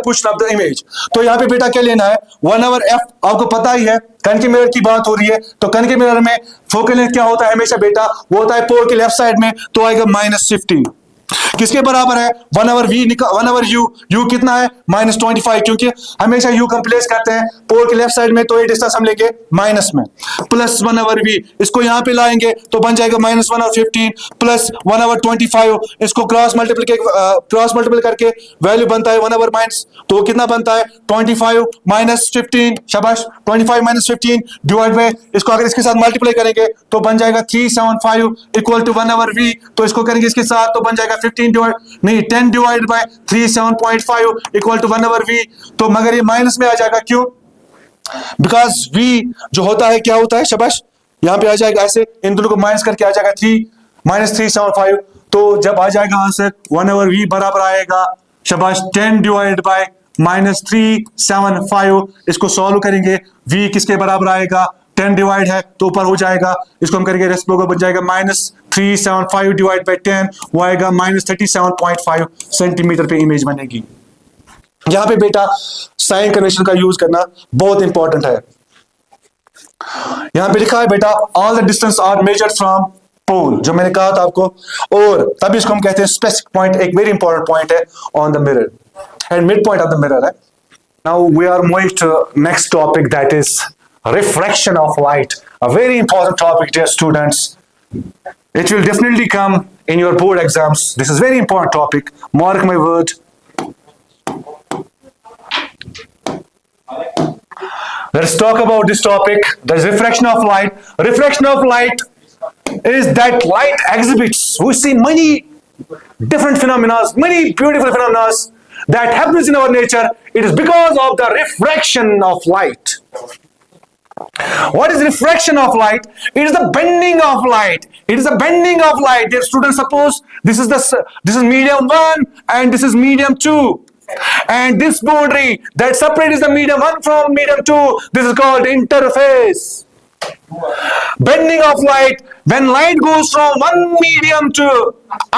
push of the image. तो यहाँ पे बेटा क्या लेना है, 1 ओवर f आपको पता ही है, कनकेव मिरर की बात हो रही है तो कनकेव मिरर में फोकल लेंथ क्या होता है हमेशा बेटा, वो होता है पोल के लेफ्ट साइड में, तो आएगा -15। किसके बराबर है 1 ओवर v 1 ओवर u कितना है -25, क्योंकि हमेशा u को प्लेस करते हैं पोल के लेफ्ट साइड में, तो ये डिस्टेंस हम लेंगे माइनस में, प्लस 1 ओवर v, इसको यहां पे लाएंगे तो बन जाएगा -1 ओवर 15 प्लस 1 ओवर 25, इसको क्रॉस मल्टीप्लाई करके वैल्यू बनता है 1 ओवर माइनस, तो कितना बनता है 25 -15, शाबाश, 25 -15 डिवाइड बाय, इसको अगर इसके साथ मल्टीप्लाई करेंगे तो बन जाएगा 375 इक्वल टू 1 ओवर v, तो इसको करेंगे इसके साथ तो बन जाएगा 10 divide by 37.5 equal to 1 over v, तो मगर ये माइनस में आ जाएगा, क्यों, बिकॉज v जो होता है क्या होता है, शाबाश, यहां पे आ जाएगा ऐसे, इन दोनों को माइनस करके आ जाएगा 3 -375, तो जब आ जाएगा आंसर 1 ओवर v बराबर आएगा शाबाश, 10 डिवाइडेड बाय -375, इसको सॉल्व करेंगे, v किसके बराबर आएगा, 10 डिवाइड है तो ऊपर हो जाएगा, इसको हम करेंगे रेसिप्रोकल बन जाएगा -375 डिवाइड बाय 10, वो आएगा -37.5 सेंटीमीटर पे इमेज बनेगी। यहां पे बेटा साइन कन्वेंशन का यूज करना बहुत इंपॉर्टेंट है। यहां पे लिखा है बेटा all the distance are measured from pole, जो मैंने कहा था आपको, और तभी इसको हम कहते हैं स्पेसिफिक पॉइंट, एक वेरी इंपॉर्टेंट पॉइंट है on the mirror and mid point of the mirror है। Now we are moving to next topic, that is refraction of light, a very important topic, dear students. It will definitely come in your board exams. This is very important topic, mark my word. Let's talk about this topic, the refraction of light. Refraction of light is that light exhibits, we see many different phenomena, many beautiful phenomena that happens in our nature. It is because of the refraction of light. What is refraction of light? It is the bending of light. It is the bending of light. Dear students, suppose this is medium 1 and this is medium 2. And this boundary that separates the medium 1 from medium 2, this is called interface. Bending of light, when light goes from one medium to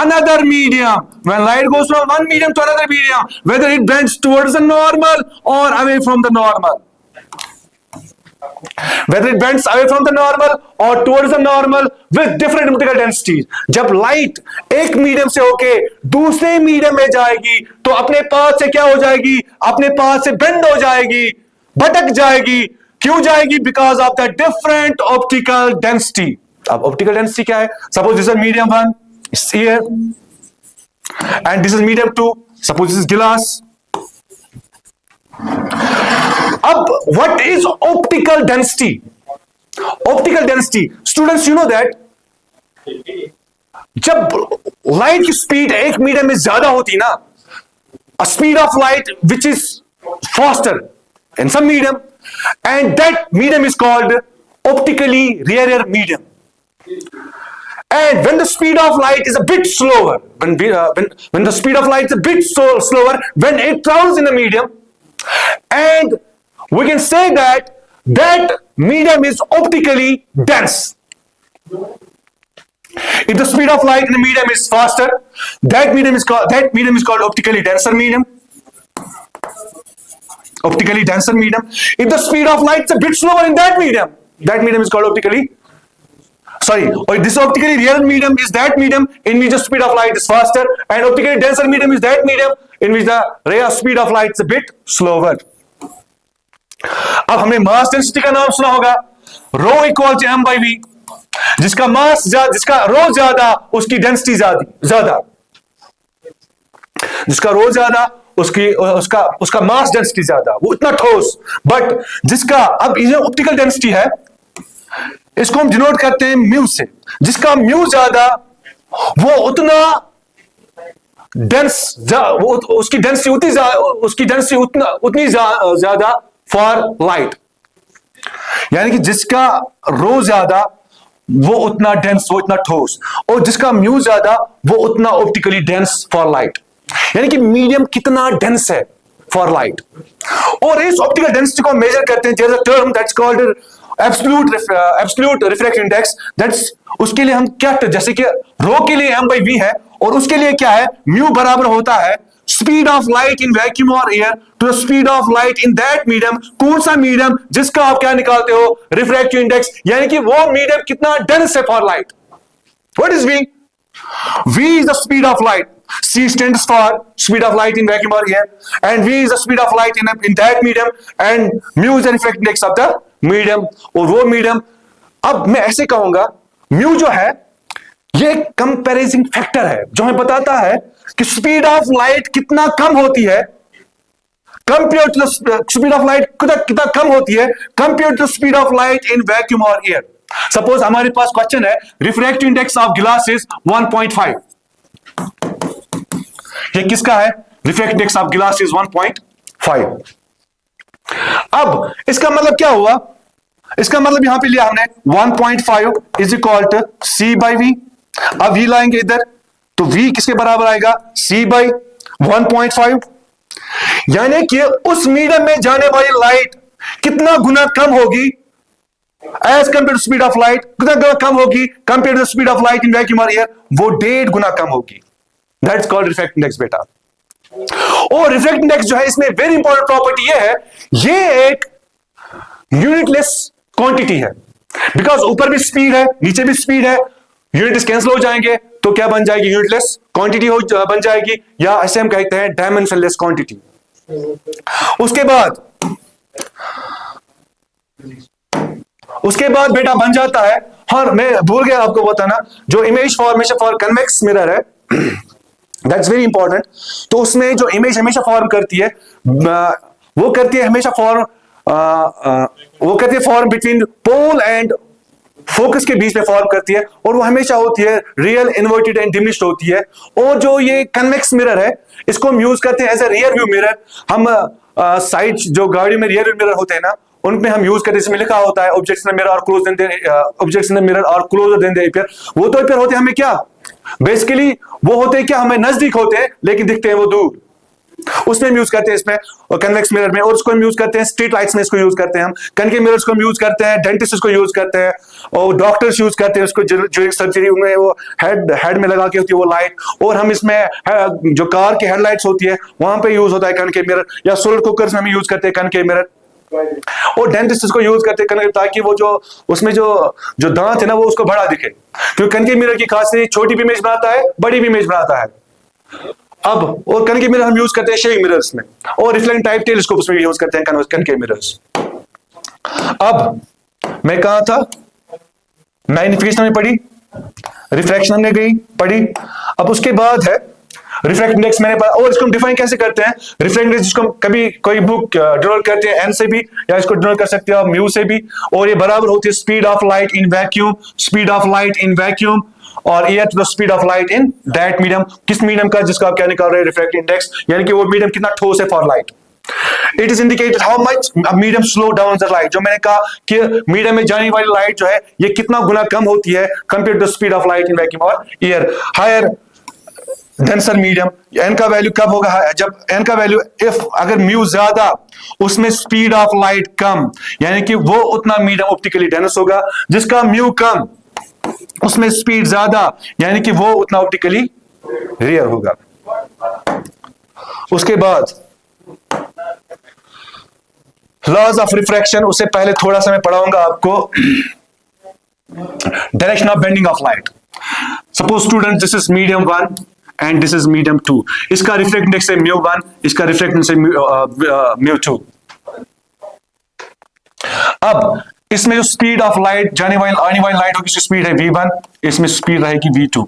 another medium, when light goes from one medium to another medium, whether it bends towards the normal or away from the normal. Whether it bends away from the normal or towards the normal with different optical densities. जब light एक medium से होके दूसरे medium में जाएगी तो अपने पास से क्या हो जाएगी, अपने पास से बेंड हो जाएगी, भटक जाएगी। क्यों जाएगी? Because of the different optical density. अब ऑप्टिकल डेंसिटी क्या है? Suppose this is medium 1, it's here, and this is medium 2, suppose this is गिलास। अब what is optical density? Optical density, students, you know that जब light की speed एक medium में ज्यादा होती ना, a speed of light which is faster in some medium, and that medium is called optically rarer medium. And when the speed of light is a bit slower, when the speed of light is a bit slower, when it travels in a medium, and we can say that that medium is optically dense. If the speed of light in the medium is faster, that medium is called optically denser medium. Optically denser medium. If the speed of light is a bit slower in that medium is called optically. Or this optically rarer medium is that medium in which the speed of light is faster, and optically denser medium is that medium in which the speed of light is a bit slower. अब हमने mass density का नाम सुना होगा, rho equal to m by v, जिसका मास जिसका रो ज्यादा उसकी डेंसिटी ज्यादा, जिसका रो ज्यादा उसका मास डेंसिटी ज्यादा, वो इतना ठोस। बट जिसका, अब ये ऑप्टिकल डेंसिटी है, इसको हम डिनोट करते हैं म्यू से, जिसका म्यू ज्यादा वो उतना डेंस, उसकी डेंसिटी उतनी ज्यादा फॉर लाइट, यानी कि जिसका रो ज्यादा वो उतना डेंस, वो इतना ठोस, और जिसका म्यू ज्यादा वो उतना ऑप्टिकली डेंस फॉर लाइट, यानी कि मीडियम कितना डेंस है फॉर लाइट। और इस ऑप्टिकल डेंसिटी को मेजर करते हैं, there is a term that's called absolute refraction index. That's, उसके लिए हम क्या, जैसे कि रो के लिए m by v है, और उसके लिए क्या है, म्यू बराबर होता है speed of light in vacuum और air to the speed of light in that medium. कौन सा मीडियम? जिसका आप क्या निकालते हो, रिफ्रैक्टिव इंडेक्स, यानी कि वो मीडियम कितना डेंस है for light. What is v? v is the speed of light. c stands for speed of light in vacuum or air, and v is the speed of light in that medium, and mu is the refractive index of the medium. और वो medium, अब मैं ऐसे कहूंगा, mu जो है ये एक कंपैरिजन फैक्टर है जो हमें बताता है कि स्पीड ऑफ लाइट कितना कम होती है compare to speed of light, कितना कम होती है compare to speed of light in vacuum और एयर। सपोज हमारे पास क्वेश्चन है, refractive index of glass is 1.5। ये किसका है? Refractive index of glass is 1.5। अब इसका मतलब क्या हुआ? इसका मतलब यहां पे लिया हमने 1.5 is equal to c by v। अब v लाएंगे इधर तो v किसके बराबर आएगा? c by 1.5, यानी कि उस मीडियम में जाने वाली लाइट कितना गुना कम होगी as compare to speed of light, कितना गुना कम होगी compare to speed of light in vacuum और एयर, वो 1.5 गुना कम होगी। दैट्स कॉल्ड रिफ्रैक्टिव इंडेक्स बेटा। और रिफ्रैक्टिव इंडेक्स जो है, इसमें वेरी इंपॉर्टेंट प्रॉपर्टी ये है, ये एक यूनिटलेस क्वांटिटी है, बिकॉज ऊपर भी स्पीड है नीचे भी स्पीड है, यूनिट्स कैंसिल हो जाएंगे तो क्या बन जाएगी, यूनिटलेस क्वांटिटी बन जाएगी, या ऐसे हम कहते हैं डायमेंशनलेस क्वांटिटी। उसके बाद बेटा बन जाता है, हाँ मैं भूल गया आपको बताना, जो image formation for convex mirror है, दैट्स वेरी इंपॉर्टेंट। तो उसमें जो इमेज हमेशा फॉर्म करती है, वो करती है हमेशा form between pole and focus के बीच में फॉर्म करती है, और वो हमेशा होती है रियल, इन्वर्टेड एंड डिमिनिश्ड होती है। और जो ये कन्वेक्स मिरर है, इसको हम यूज करते हैं as a rear view mirror. हम साइड जो गाड़ी में रियर व्यू मिरर होते हैं ना, उनमें हम यूज करते हैं, इसमें लिखा होता है ऑब्जेक्ट्स इन द मिरर और close objects in the mirror और क्लोजर देन द अपीयर। वो तो अपीयर होते हैं हमें क्या, बेसिकली वो होते हैं क्या, हमें नजदीक होते हैं लेकिन दिखते हैं वो दूर। उसमें हम यूज करते हैं इसमें, और कन्वेक्स मिरर में, और उसको हम यूज करते हैं स्ट्रीट लाइट्स में, इसको यूज करते हैं हम, कनकेव मिरर्स को हम यूज करते हैं, डेंटिस्ट इसको यूज करते हैं, और डॉक्टर्स यूज करते हैं उसको जो सर्जरी में वो हेड में लगा के होती है वो लाइट। और हम इसमें जो कार की हेडलाइट्स होती है वहां पे यूज होता है कनकेव मिरर, या सोलर कुकर्स में हम यूज करते हैं कनकेव मिरर। और डेंटिस्ट इसको यूज करते हैं ताकि वो जो उसमें जो दांत है ना, वो उसको बड़ा दिखे, क्योंकि कनकेव मिरर की खासियत छोटी भी इमेज बनाता है, बड़ी भी इमेज बनाता है। अब और कनकेव मिरर हम यूज करते हैं शेविंग मिरर्स में, और रिफ्लेक्टिंग टाइप टेलीस्कोप्स में यूज करते हैं कनकेव मिरर्स। अब मैं कहा था, मैग्निफिकेशन में पढ़ी, रिफ्रैक्शन में गई पढ़ी, अब उसके बाद है रिफ्रैक्टिव इंडेक्स मैंने पढ़ा। और इसको हम डिफाइन कैसे करते हैं, रिफ्रैक्टिव इंडेक्स जिसको हम कभी कोई बुक डिनोट करते हैं एन से भी, या इसको डिनोट कर सकते हो म्यू से भी, और ये बराबर होती है speed of light in vacuum, speed of light in vacuum और air to the speed of light in that medium. किस मीडियम का, जिसका आप क्या निकाल रहे हैं, रिफ्रैक्टिव इंडेक्स, यानी कि वो मीडियम कितना ठोस है for light. It is indicated how much medium slow down the light, जो मैंने कहा कि मीडियम में जाने वाली लाइट जो है ये कितना गुना कम होती है compare to the speed of light in vacuum और air. Higher denser medium, n का वैल्यू कब होगा, जब एन का वैल्यू इफ अगर म्यू ज्यादा उसमें स्पीड ऑफ लाइट कम, यानी कि वो उतना मीडियम ऑप्टिकली डेंस होगा। जिसका म्यू कम उसमें स्पीड ज्यादा, यानी कि वो उतना ऑप्टिकली रेयर होगा। उसके बाद लॉज ऑफ रिफ्रैक्शन, उससे पहले थोड़ा सा मैं पढ़ाऊंगा आपको direction of bending of light. Suppose student this is medium 1 and this is medium 2, इसका रिफ्रैक्टिव इंडेक्स है म्यू 1, इसका रिफ्रैक्टिव इंडेक्स है म्यू 2। अब इसमें जो स्पीड ऑफ लाइट आने वाली लाइट होगी, स्पीड है v1, इसमें स्पीड रहेगी v2।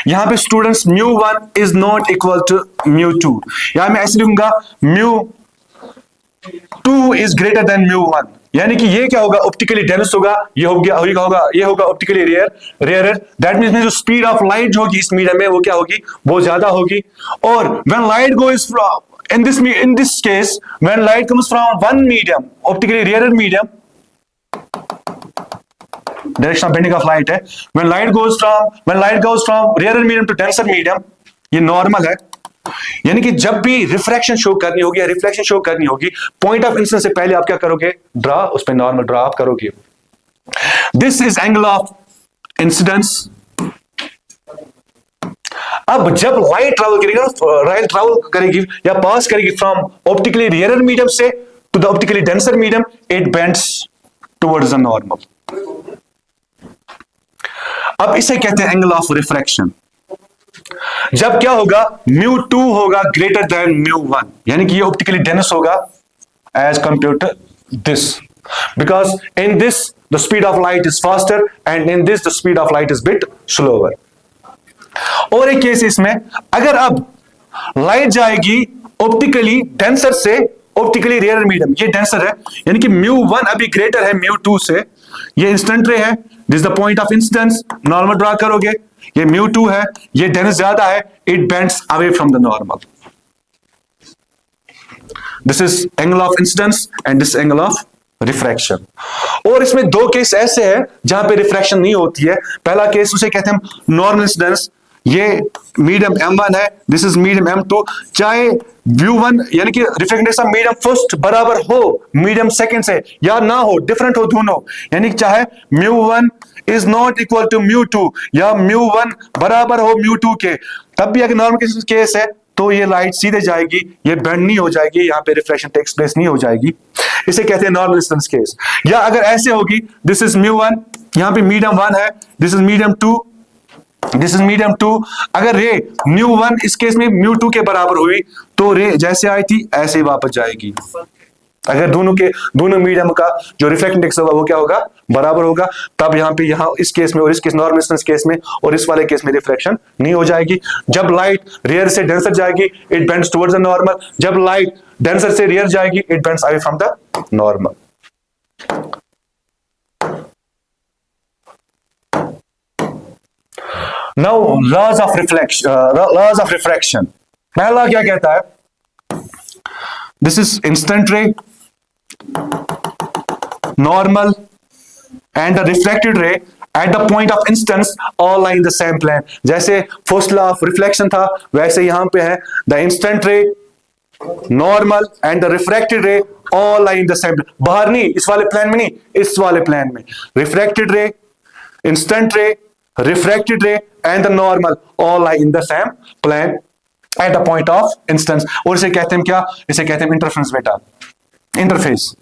यहां पे students μ1 is not equal to μ2, यहां मैं ऐसे लिखूंगा μ2 इज ग्रेटर देन μ1, यानी कि ये क्या होगा, ऑप्टिकली डेंस होगा, ये होगा ऑप्टिकली रेयर। दैट मींस जो स्पीड ऑफ लाइट होगी इस मीडियम में वो क्या होगी, वो ज्यादा होगी। और when light goes from in this case when light comes from one medium, optically rarer medium, direction of bending of light है, when light goes from rarer medium to denser medium, ये नॉर्मल है। यानी कि जब भी refraction show करनी होगी या रिफ्लेक्शन शो करनी होगी, पॉइंट ऑफ इंसिडेंस से पहले आप क्या करोगे, ड्रा, उस पर नॉर्मल ड्रा आप करोगे। This is angle of incidence. अब जब लाइट ट्रैवल करेगी या पास करेगी फ्रॉम ऑप्टिकली रेयर मीडियम से to the optically denser medium, it bends towards the normal. अब इसे कहते हैं एंगल ऑफ रिफ्रैक्शन। जब क्या होगा, μ2 होगा ग्रेटर देन μ1, यानी कि ये ऑप्टिकली डेंस होगा as compare to this, because in this the speed of light is faster and in this the speed of light is bit slower. और एक केस इसमें, अगर अब लाइट जाएगी ऑप्टिकली डेंसर से ऑप्टिकली रेयर मीडियम, ये denser है, यानी कि μ1 अभी ग्रेटर है μ2 से, ये इंस्टेंट रे है, this the point of incidence, normal draw करोगे, ये μ2 है, ये डेंस ज्यादा है, it bends away from the normal. This is angle of incidence and this angle of refraction. और इसमें दो केस ऐसे हैं जहां पे रिफ्रैक्शन नहीं होती है। पहला केस उसे कहते हैं हम नॉर्मल इंसिडेंस, ये मीडियम M1 है, दिस इज मीडियम M2। चाहे V1 यानी कि reflection index of medium first बराबर हो मीडियम सेकंड से या ना हो, डिफरेंट हो दोनों, यानी कि चाहे μ1 इज नॉट इक्वल टू μ2 या μ1 बराबर हो μ2 के, तब भी अगर नॉर्मल केस है तो ये लाइट सीधे जाएगी, ये बेंड नहीं हो जाएगी, यहाँ पे रिफ्लेक्शन टेक्स प्लेस नहीं हो जाएगी। इसे कहते हैं नॉर्मल इंस्टेंस केस। या अगर ऐसे होगी, दिस इज μ1, यहाँ पे मीडियम 1 है, this is medium 2, this is medium 2। अगर रे μ1 इस केस में μ2 के बराबर हुई तो रे जैसे आई थी ऐसे ही वापस जाएगी। अगर दोनों मीडियम का जो रिफ्लेक्शन इंडेक्स होगा वो क्या होगा, बराबर होगा, तब यहाँ पे इस केस में और इस केस नॉर्मल इंस्टेंस केस में और इस वाले केस में रिफ्लेक्शन नहीं हो जाएगी। जब लाइट रेयर से डेंसर जाएगी it bends towards the normal, जब लाइट डेंसर से रेयर जाएगी it bends away from the normal. Now laws of refraction, पहला क्या कहता है, this is instant ray, normal and the reflected ray at the point of instance all lie in the same plane. जैसे first law of reflection था वैसे यहां पे है, the instant ray, normal and the refracted रे all lie in the same, बाहर नहीं, इस वाले प्लेन में नहीं, इस वाले प्लेन में। Reflected ray, instant ray, refracted ray and the normal all lie in the same plane at the point of incidence. और इसे कहते हैं क्या, इसे कहते हैं इंटरफेरेंस बेटा, interface,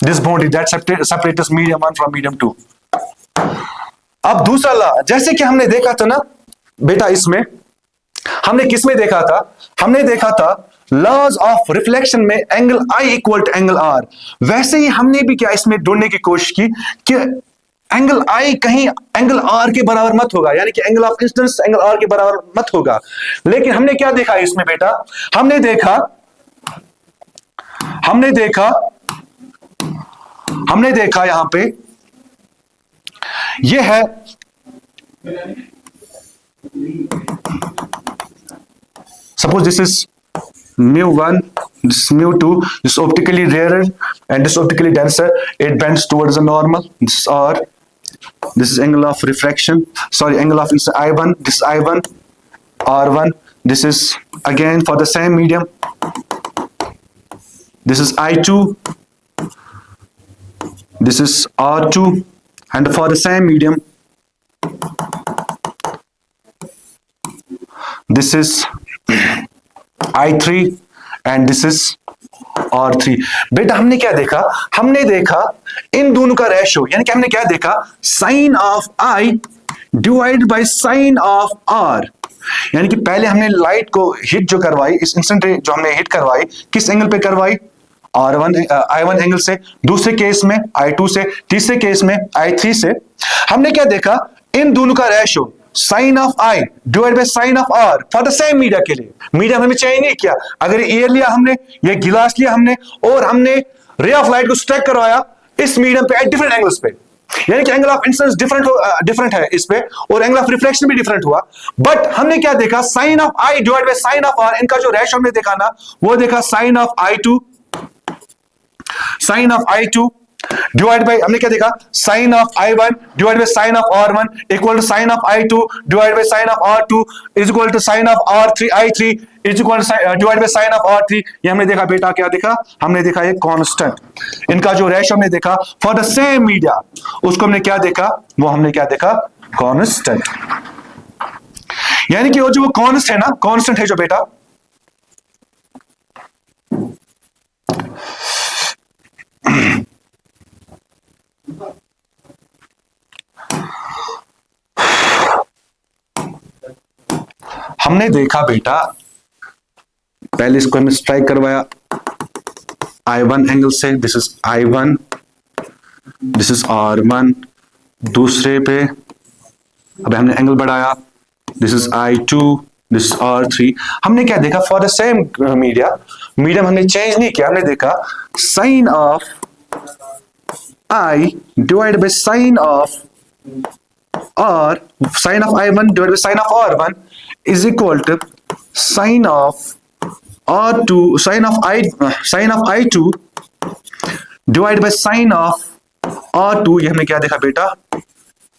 this boundary that separates medium 1 from medium 2। अब दूसरा लॉ, जैसे कि हमने देखा था ना बेटा, इसमें हमने किस में देखा था, हमने देखा था लॉज ऑफ रिफ्लेक्शन में angle I equal to angle R। वैसे ही हमने भी क्या इसमें ढूंढने की कोशिश की कि एंगल I कहीं एंगल R के बराबर मत होगा, यानी कि angle of incidence angle R के बराबर मत होगा। लेकिन हमने क्या देखा इसमें बेटा, हमने देखा यहां पे ये है suppose this is μ1, this is μ2, this is optically rarer and this is optically denser, it bends towards the normal, this is R, this is angle of refraction, sorry, angle of I1, this is I1, R1, this is again for the same medium, this is I2, this is R2, and for the same medium this is I3 and this is R3। बेटा हमने क्या देखा, हमने देखा इन दोनों का ratio, यानी कि हमने क्या देखा, sine of I divide by sine of R। यानी कि पहले हमने लाइट को हिट जो करवाई, इस इंस्टेंट रे जो हमने हिट करवाई किस एंगल पे करवाई, I1 एंगल से, दूसरे केस में I2 से, तीसरे केस में I3 से। हमने क्या देखा, इन दोनों का ratio sine of I divide by sine of R for the same media के लिए। मीडिया हमें चेंज नहीं किया, अगर एयर लिया हमने, ये गिलास लिया हमने और हमने रे ऑफ लाइट को स्ट्राइक करवाया इस मीडियम पे एट डिफरेंट एंगल्स पे, यानी कि एंगल ऑफ इंसिडेंस डिफरेंट है इस पे और एंगल ऑफ रिफ्लेक्शन भी डिफरेंट हुआ। बट हमने क्या देखा, sine of I divide by sine of R, इनका जो रेशो हमने देखा ना, वो देखा sine of I2 divide bye, हमने क्या देखा, sine of I1 divide by sine of R1 equal to sine of I2 divide by sine of R2 is equal to sine of I3 is equal to divide by sine of R3। ये हमने देखा बेटा, क्या देखा, हमने देखा ये constant, इनका जो रेशो हमने देखा फॉर द सेम मीडिया, उसको हमने क्या देखा, वो हमने क्या देखा, कांस्टेंट। यानी कि वो जो कांस्टेंट है ना, कांस्टेंट है जो बेटा, हमने देखा बेटा, पहले इसको हमने स्ट्राइक करवाया I1 एंगल से, this is I1, this is R1, दूसरे पे अब हमने एंगल बढ़ाया, this is I2, this is R3। हमने क्या देखा, फॉर द सेम मीडियम हमने चेंज नहीं किया, हमने देखा sine of I divide by sine of R, sine of I1 divide by sine of R1 is equal to sin of R2, sin of I2 divided by sin of R2। ये हमने क्या देखा बेटा,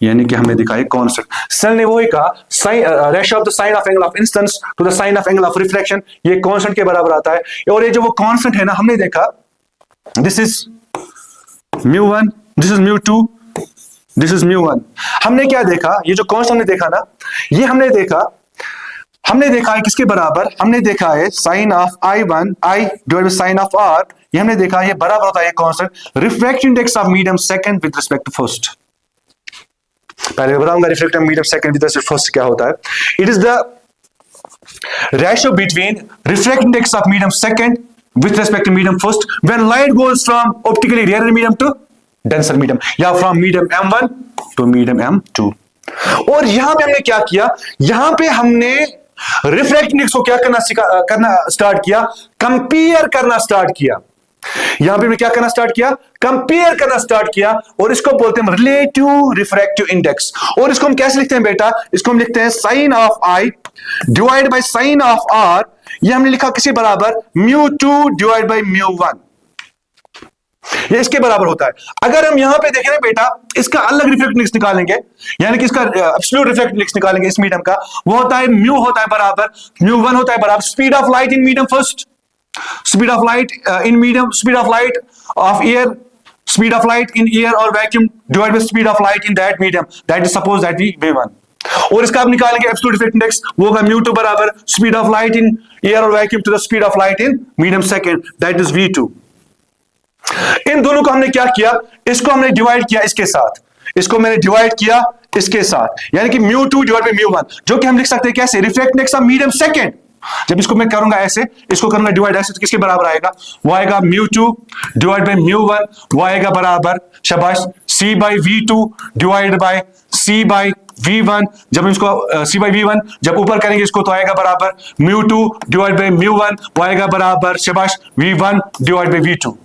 यानी कि हमने दिखाया कांस्टेंट। सेल ने वही कहा ratio of the sine of angle of incidence to the sine of angle of reflection, ये कांस्टेंट के बराबर आता है। और ये जो वो कांस्टेंट है ना, हमने देखा this is μ1, this is μ2, this is μ1। हमने क्या देखा, ये जो कांस्टेंट हमने देखा ना, ये हमने देखा है किसके बराबर, हमने देखा है sine of I1 I divide by sine of R, ये हमने देखा ये बराबर होता है constant refractive index of medium second with respect to first. पहले बताऊंगा refractive medium second with respect to first क्या होता है। It is the ratio between refractive index of medium second with respect to medium first when light goes from optically rarer medium to denser medium, या from medium M1 to medium M2। और यहां पे हमने क्या किया, यहां पे हमने रिफ्रैक्टिव इंडेक्स को क्या करना स्टार्ट किया, कंपेयर करना स्टार्ट किया। यहां पे हमने क्या करना स्टार्ट किया, कंपेयर करना स्टार्ट किया, और इसको बोलते हैं रिलेटिव रिफ्रैक्टिव इंडेक्स। और इसको हम कैसे लिखते हैं बेटा, इसको हम लिखते हैं sine of I divide by sine of R, ये हमने लिखा किसी बराबर μ2 डिवाइड बाय μ1, ये इसके बराबर होता है। अगर हम यहां पे देखें ना बेटा, इसका अलग रिफ्रैक्टिव इंडेक्स निकालेंगे, यानी कि इसका एब्सोल्यूट रिफ्रैक्टिव इंडेक्स निकालेंगे इस मीडियम का, वो होता है म्यू होता है बराबर μ1 होता है बराबर speed of light in medium first, speed of light in medium, speed of light of air, speed of light in air और vacuum divide by speed of light in that medium, that is suppose that we V1। और इसका आप निकालेंगे absolute refractive index, वो होगा μ2 बराबर speed of light in air और vacuum to the speed of light in medium second, that is V2। इन दोनों को हमने क्या किया, इसको हमने डिवाइड किया इसके साथ, इसको मैंने डिवाइड किया इसके साथ, यानी कि μ2 डिवाइड बाय μ1, जो कि हम लिख सकते हैं कैसे, refractive index of medium second. जब इसको मैं करूंगा ऐसे, इसको करूंगा डिवाइड ऐसे, तो किसके बराबर आएगा, वो आएगा μ2 डिवाइड बाय μ1, वो आएगा बराबर शाबाश C by V2 divide by C by V1। जब इसको C बाय V1 जब ऊपर करेंगे इसको, तो आएगा बराबर μ2 डिवाइड बाय μ1, वो आएगा बराबर शाबाश V1 डिवाइड बाय V2।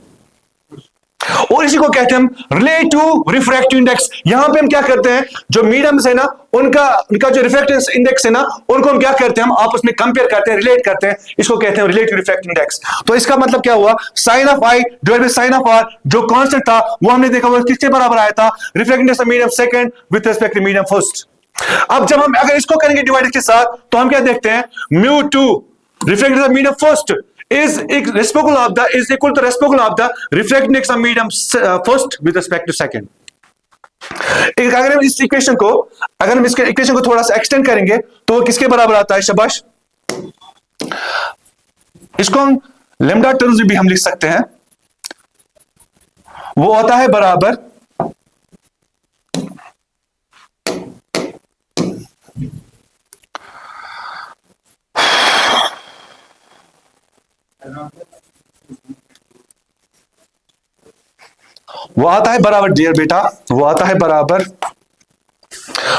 और इसी को कहते हैं हम रिलेटिव रिफ्रैक्टिव इंडेक्स। यहां पे हम क्या करते हैं, जो मीडियम्स है ना, उनका जो रिफ्रैक्टिव इंडेक्स है ना, उनको हम क्या करते हैं, हम आपस में कंपेयर करते हैं, रिलेट करते हैं, इसको कहते हैं रिलेटिव रिफ्रैक्टिव इंडेक्स। तो इसका मतलब क्या हुआ, sine of I divide by sine of R जो कांस्टेंट था, वो हमने देखा वो किसके बराबर आया था, refractive index of medium second with respect to medium first. अब जब हम अगर इसको करेंगे डिवाइड इसके साथ, तो हम क्या देखते हैं, μ2 refractive index of medium first is equal to reciprocal of the refractive index of medium first with respect to second। अगर हम इस इक्वेशन को, अगर हम इसके इक्वेशन को थोड़ा सा एक्सटेंड करेंगे, तो वो किसके बराबर आता है, शाबाश, इसको हम लैम्डा टर्म्स भी हम लिख सकते हैं, वो होता है बराबर वो आता है बराबर डियर बेटा, वो आता है बराबर,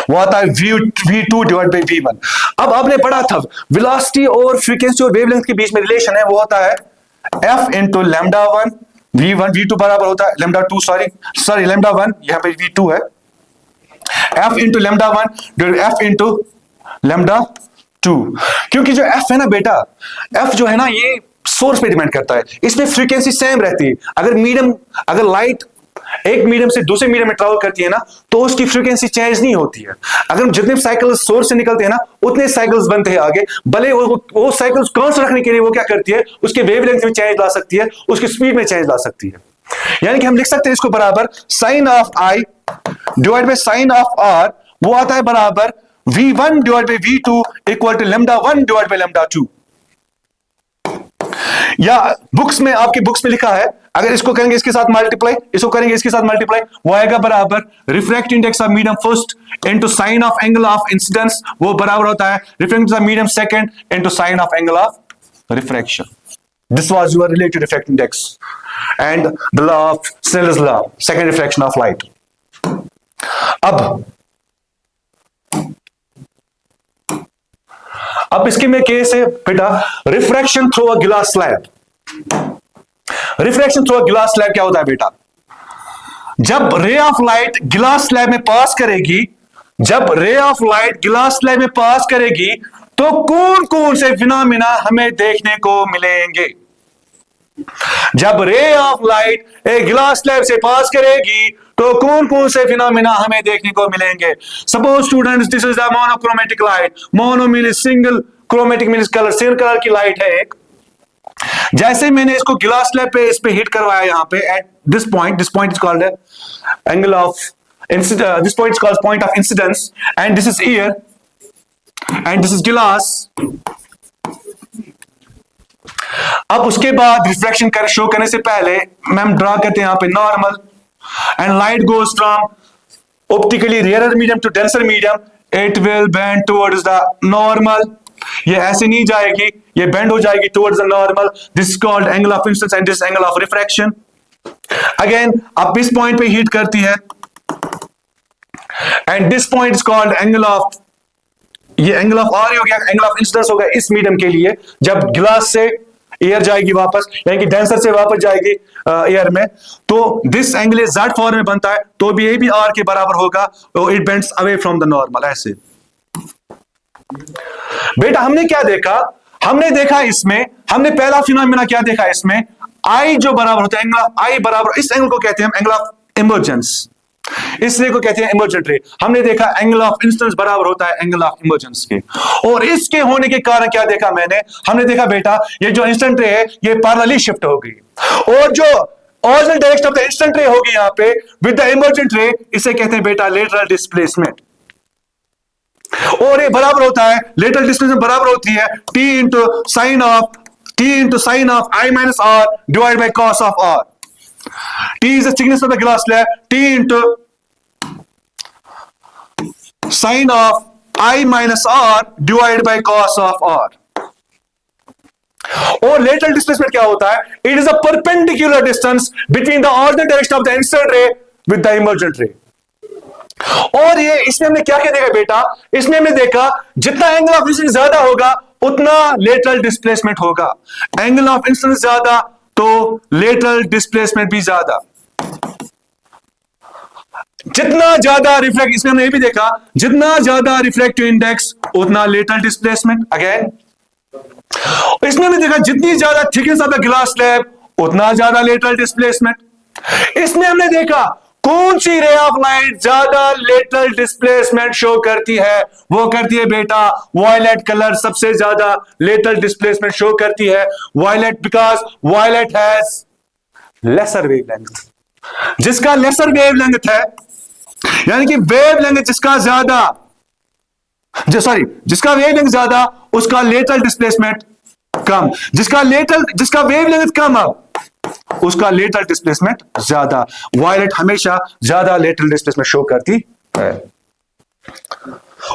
वो आता है V2 डिवाइड बाय V1। अब आपने पढ़ा था वेलोसिटी और फ्रीक्वेंसी और वेवलेंथ के बीच में रिलेशन है, वो होता है F into lambda 1 V1, V2 बराबर होता है लैम्डा 2, सॉरी लैम्डा 1, यहां पे V2 है, F into lambda 1 F into lambda 2। क्योंकि जो F है ना बेटा, F जो है ना, ये सोर्स पे डिपेंड करता है, इसमें फ्रीक्वेंसी सेम रहती है। अगर लाइट एक मीडियम से दूसरे मीडियम में ट्रैवल करती है ना, तो उसकी फ्रीक्वेंसी चेंज नहीं होती है। अगर जितने साइकिल्स सोर्स से निकलते हैं ना, उतने साइकिल्स बनते हैं आगे, भले वो साइकिल्स कांस्टेंट रखने के लिए वो क्या करती है, उसके वेवलेंथ में चेंज ला सकती है, उसकी स्पीड में चेंज ला सकती है। यानी कि हम लिख सकते हैं इसको बराबर sine of I divide by sine of R, वो आता है बराबर V1 divide by V2 equal to lambda 1 divide by lambda 2। या बुक्स में, आपकी बुक्स में लिखा है, अगर इसको करेंगे इसके साथ मल्टीप्लाई, इसको करेंगे इसके साथ मल्टीप्लाई, वो आएगा बराबर refractive index of medium first into sine of angle of incidence, वो बराबर होता है refractive index of medium second into sine of angle of refraction. This was your relative refractive index and the law of Snell's law, second refraction of light. अब इसके में case है बेटा, refraction through a गिलास slab. Refraction through a गिलास slab क्या होता है बेटा, जब रे ऑफ लाइट गिलास स्लैब में पास करेगी, जब रे ऑफ लाइट गिलास स्लैब में पास करेगी, तो कौन कौन से फिनोमेना हमें देखने को मिलेंगे। जब रे ऑफ लाइट एक ग्लास स्लैब से पास करेगी तो कौन कौन से फिनोमिना हमें देखने को मिलेंगे? Suppose students, this is the monochromatic light. Mono mean single, chromatic mean colour, single colour की लाइट है एक। जैसे मैंने इसको ग्लास स्लैब पे इस पे हिट करवाया यहां पे at this point is called angle of incidence, this point is called point of incidence, and this is year and this is गिलास। अब उसके बाद रिफ्लेक्शन कर शो करने से पहले मैम ड्रा करते हैं यहां पे normal, and light goes from optically rare medium to denser medium, it will bend towards the normal. ये ऐसे नहीं जाएगी, ये बेंड हो जाएगी towards the normal. This is called angle of incidence and this angle of refraction. Again अब इस point पे हीट करती है and this point is called angle of, ये एंगल ऑफ आर हो गया, एंगल ऑफ इंसिडेंस हो गया इस मीडियम के लिए। जब ग्लास से एयर जाएगी वापस, यानी कि डेंसर से वापस जाएगी एयर में, तो दिस एंगल जेड फॉर्म में बनता है, तो भी ये भी आर के बराबर होगा, तो it bends away from the normal. ऐसे बेटा हमने क्या देखा? हमने देखा इसमें, हमने पहला फिनोमेना क्या देखा इसमें? आई जो बराबर होता है एंगल ऑफ आई बराबर, इस एंगल को कहते हैं एंगल ऑफ इमर्जेंस, इस रे को कहते हैं इमर्जेंट रे। हमने देखा एंगल ऑफ इंसिडेंस बराबर होता है एंगल ऑफ इमर्जेंस के, और इसके होने के कारण क्या देखा मैंने? हमने देखा बेटा ये जो इंस्टेंट रे है ये पैरेलली शिफ्ट हो गई, और जो original direction of the instant रे होगी यहां पे विद द इमर्जेंट रे, इसे कहते हैं बेटा लेटरल डिस्प्लेसमेंट। और ये बराबर होता है, लेटरल डिस्प्लेसमेंट बराबर होती है T into sine of I minus R divide by cos of R। T is the thickness of the glass slab, T into sine of I minus R divided by cos of R। और lateral displacement क्या होता है? It is a perpendicular distance between the ordinary direction of the incident ray with the emergent ray। और ये इसमें हमने क्या क्या देखा बेटा? इसमें हमने देखा जितना एंगल ऑफ इंसिडेंस ज्यादा होगा उतना लेटरल डिस्प्लेसमेंट होगा, एंगल ऑफ इंसिडेंस ज्यादा तो लेटरल डिस्प्लेसमेंट भी ज्यादा। जितना ज्यादा रिफ्लेक्ट, इसमें हमने ये भी देखा जितना ज्यादा रिफ्लेक्टिव इंडेक्स उतना लेटरल डिस्प्लेसमेंट। अगेन इसमें हमने देखा जितनी ज्यादा thickness of the glass slab उतना ज्यादा लेटरल डिस्प्लेसमेंट। इसमें हमने देखा कौन सी रे ऑफ लाइट ज्यादा लेटरल डिस्प्लेसमेंट शो करती है? वो करती है बेटा वायलेट कलर, सबसे ज्यादा लेटरल डिस्प्लेसमेंट शो करती है violet, because violet has lesser wavelength. जिसका लेसर वेवलेंथ है, यानी कि वेवलेंथ जिसका ज्यादा, जिसका वेवलेंथ ज्यादा उसका लेटरल डिस्प्लेसमेंट कम, जिसका वेवलेंथ कम अब उसका लेटरल डिस्प्लेसमेंट ज्यादा। वायलेट हमेशा ज्यादा लेटरल डिस्प्लेसमेंट शो करती है।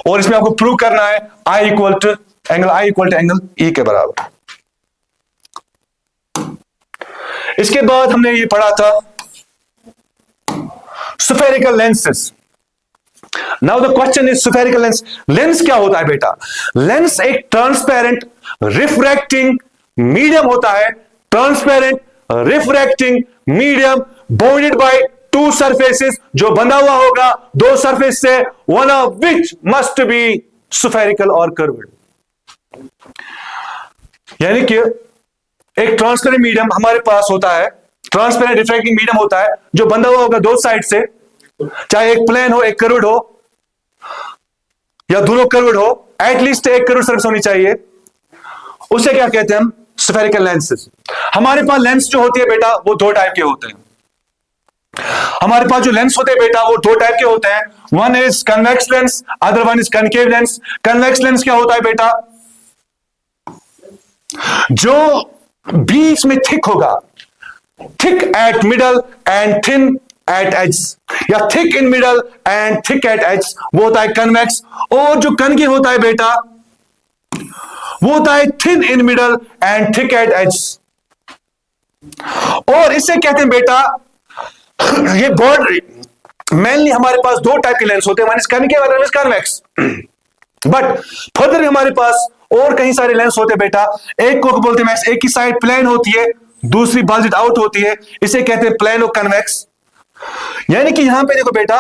और इसमें आपको प्रूव करना है I equal to angle E के बराबर। इसके बाद हमने ये पढ़ा था spherical lenses. Now the question is spherical lens. Lens क्या होता है बेटा? लेंस एक ट्रांसपेरेंट रिफ्रैक्टिंग मीडियम होता है, transparent refracting medium bounded by two surfaces, जो बंधा हुआ होगा दो सरफेस से, one of which must be spherical और कर्व्ड। यानी कि एक ट्रांसपेरेंट मीडियम हमारे पास होता है, ट्रांसपेरेंट रिफ्रैक्टिंग मीडियम होता है जो बंधा हुआ होगा दो साइड से, चाहे एक प्लेन हो एक कर्व्ड हो या दोनों कर्व्ड हो, एटलीस्ट एक कर्व्ड सरफेस होनी चाहिए। उसे क्या कहते हैं हम? Spherical lenses. हमारे पास लेंस जो होती है बेटा वो दो टाइप के होते हैं। हमारे पास जो लेंस होते हैं बेटा वो दो टाइप के होते हैं, one is convex lens, other one is concave lens. Convex lens क्या होता है बेटा? जो बीच में थिक होगा, thick at middle and thin at edge, या thick in middle and thick at edge, वो होता है कन्वेक्स। और जो कनकेव होता है बेटा वो होता है thin in middle and thick at edge. और इसे कहते हैं बेटा, ये बॉर्डर मेनली हमारे पास दो टाइप के लेंस होते हैं, वन इज कनकेव और one is convex. But further हमारे पास और कई सारे लेंस होते हैं बेटा। एक को बोलते हैं, एक की साइड प्लेन होती है, दूसरी बल्ज्ड आउट होती है, इसे कहते हैं प्लेन और कन्वेक्स। यानी कि यहां पे देखो बेटा,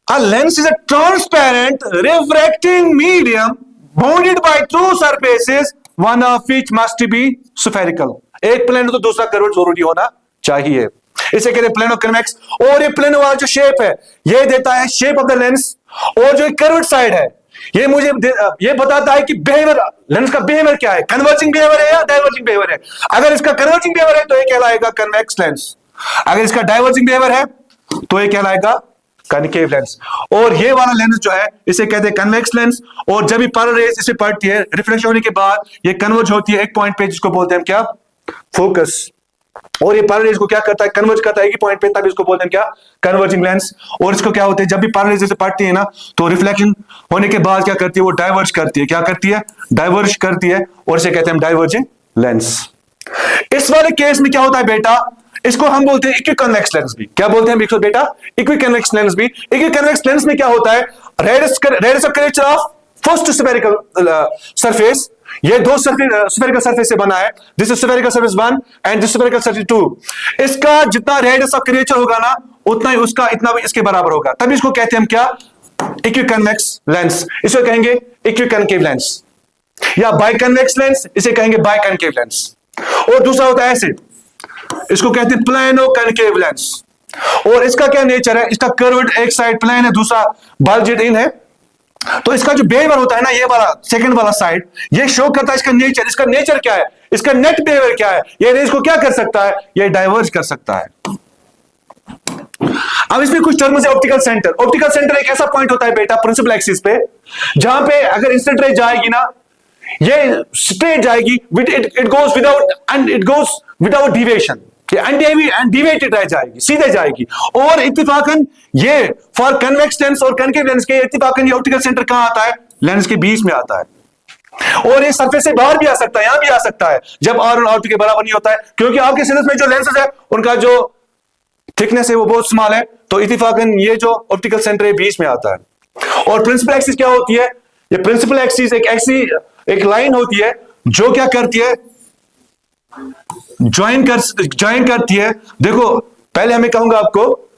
a lens is a transparent refracting medium bounded by two surfaces, one of which must be spherical। एक प्लेन तो दूसरा कर्व जरूरी होना चाहिए। इसे कहते हैं प्लेनो कन्वेक्स। और ये प्लेनो वाला जो शेप है ये देता है शेप ऑफ द लेंस, और जो कर्व्ड साइड है ये मुझे ये बताता है कि बिहेवियर, लेंस का बिहेवियर क्या है, कन्वर्जिंग बिहेवियर है या डाइवर्जिंग बिहेवियर है। अगर इसका कन्वर्जिंग बिहेवियर है तो ये कहलाएगा कन्वेक्स लेंस, अगर इसका डाइवर्जिंग बिहेवियर है तो ये कहलाएगा कनकेव लेंस। और ये वाला लेंस जो है इसे कहते हैं कन्वेक्स लेंस। और जब भी पैरेलल रेज इसे पड़ती है, रिफ्लेक्शन होने के बाद ये कन्वर्ज होती है एक पॉइंट पे, जिसको बोलते हैं क्या, फोकस। और ये पैरेलल रेज को क्या करता है, कन्वर्ज करता है एक ही पॉइंट पे, तब इसको बोलते हैं क्या, कन्वर्जिंग लेंस। और इसको क्या होता है, जब भी पैरेलल रेज से पड़ती है ना तो रिफ्लेक्शन होने के बाद क्या करती है, वो डाइवर्ज करती है। क्या करती है, डाइवर्ज करती है, और इसे कहते हैं डाइवर्जिंग लेंस। इस वाले केस में क्या होता है बेटा, इसको हम बोलते हैं इक्विकन्वेक्स लेंस भी। क्या बोलते हैं बेटा, इक्विकन्वेक्स लेंस भी। इक्विकन्वेक्स लेंस में क्या होता है, radius of curvature of first spherical surface, ये दो स्फेरिकल सरफेस से बना है। This is spherical surface 1 and this spherical surface 2। इसका जितना रेडियस ऑफ कर्वेचर होगा ना उतना ही उसका इतना भी इसके बराबर होगा, तभी इसको कहते हैं हम क्या, इक्विकन्वेक्स लेंस। इसको कहेंगे इक्विकनकेव लेंस या बाइकन्वेक्स लेंस, इसे कहेंगे बाइकनकेव लेंस। और दूसरा होता है ऐसे, इसको कहते हैं प्लेनो कनकेव लेंस। और इसका क्या नेचर है, इसका कर्व्ड एक साइड प्लेन है, दूसरा बल्जेड इन है। तो इसका जो बिहेवियर होता है ना, ये वाला सेकंड वाला साइड, ये शो करता है इसका नेचर। इसका नेचर क्या है, इसका नेट बिहेवियर क्या है, ये रेज को क्या कर सकता है, ये डाइवर्ज कर सकता है। अब इसमें कुछ टर्म्स है। ऑप्टिकल सेंटर, ऑप्टिकल सेंटर एक ऐसा पॉइंट होता है बेटा प्रिंसिपल एक्सिस पे, जहां पे अगर इंसिडेंट रे जाएगी ना, ये स्ट्रेट जाएगी, it goes without deviation, deviated रह जाएगी, सीधे जाएगी। और इत्तेफाकन ये फॉर कन्वेक्स लेंस और कनकेव लेंस के इत्तेफाकन ये ऑप्टिकल सेंटर कहां आता है, लेंस के बीच में आता है। और ये सरफेस से बाहर भी आ सकता है, यहां भी आ सकता है, जब R और R2 के बराबर नहीं होता है, क्योंकि आपके सिलेंस में जो लेंसेज है उनका जो थिकनेस है वो बहुत स्मॉल है। तो इत्तेफाकन ये जो ऑप्टिकल सेंटर है बीच में आता है। और प्रिंसिपल एक्सिस क्या होती है, ये प्रिंसिपल एक्सिस एक लाइन होती है जो क्या करती है, ज्वाइन करती है। देखो पहले हमें कहूंगा आपको,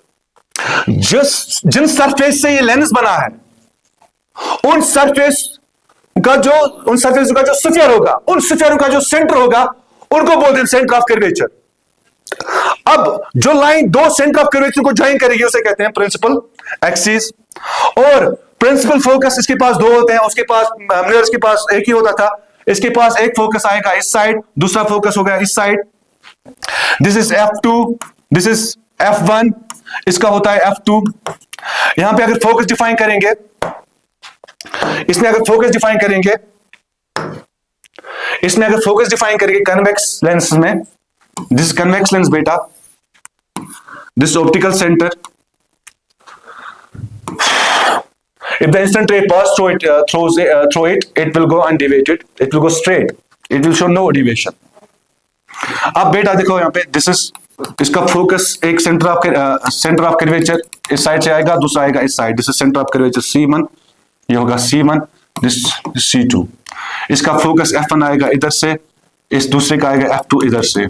जिन सरफेस से ये लेंस बना है उन सरफेस का जो स्फीयर होगा, उन स्फीयर का जो सेंटर होगा, उनको बोलते हैं सेंटर ऑफ कर्वेचर। अब जो लाइन दो सेंटर ऑफ कर्वेचर को ज्वाइन करेगी उसे कहते हैं प्रिंसिपल एक्सिस। और प्रिंसिपल फोकस इसके पास दो होते हैं, उसके पास मिरर्स के पास एक ही होता था। इसके पास एक फोकस आएगा इस साइड, दूसरा फोकस होगा इस side. This is F2, this is F1, इसका होता है F2। यहां पे अगर फोकस डिफाइन करेंगे, इसमें अगर फोकस डिफाइन करेंगे कन्वेक्स लेंस में, दिस कन्वेक्स लेंस बेटा, this optical centre. If the instant ray pass through it, it will go undeviated. It will go straight. It will show no deviation. अब बेटा देखो यहाँ पे, this is इसका focus एक centre of curvature इस side से आएगा, दूसरा आएगा इस side. This is centre of curvature C1, ये होगा C1, दिस C2। इसका फोकस F1 आएगा इधर से, इस दूसरे का आएगा F2 इधर से।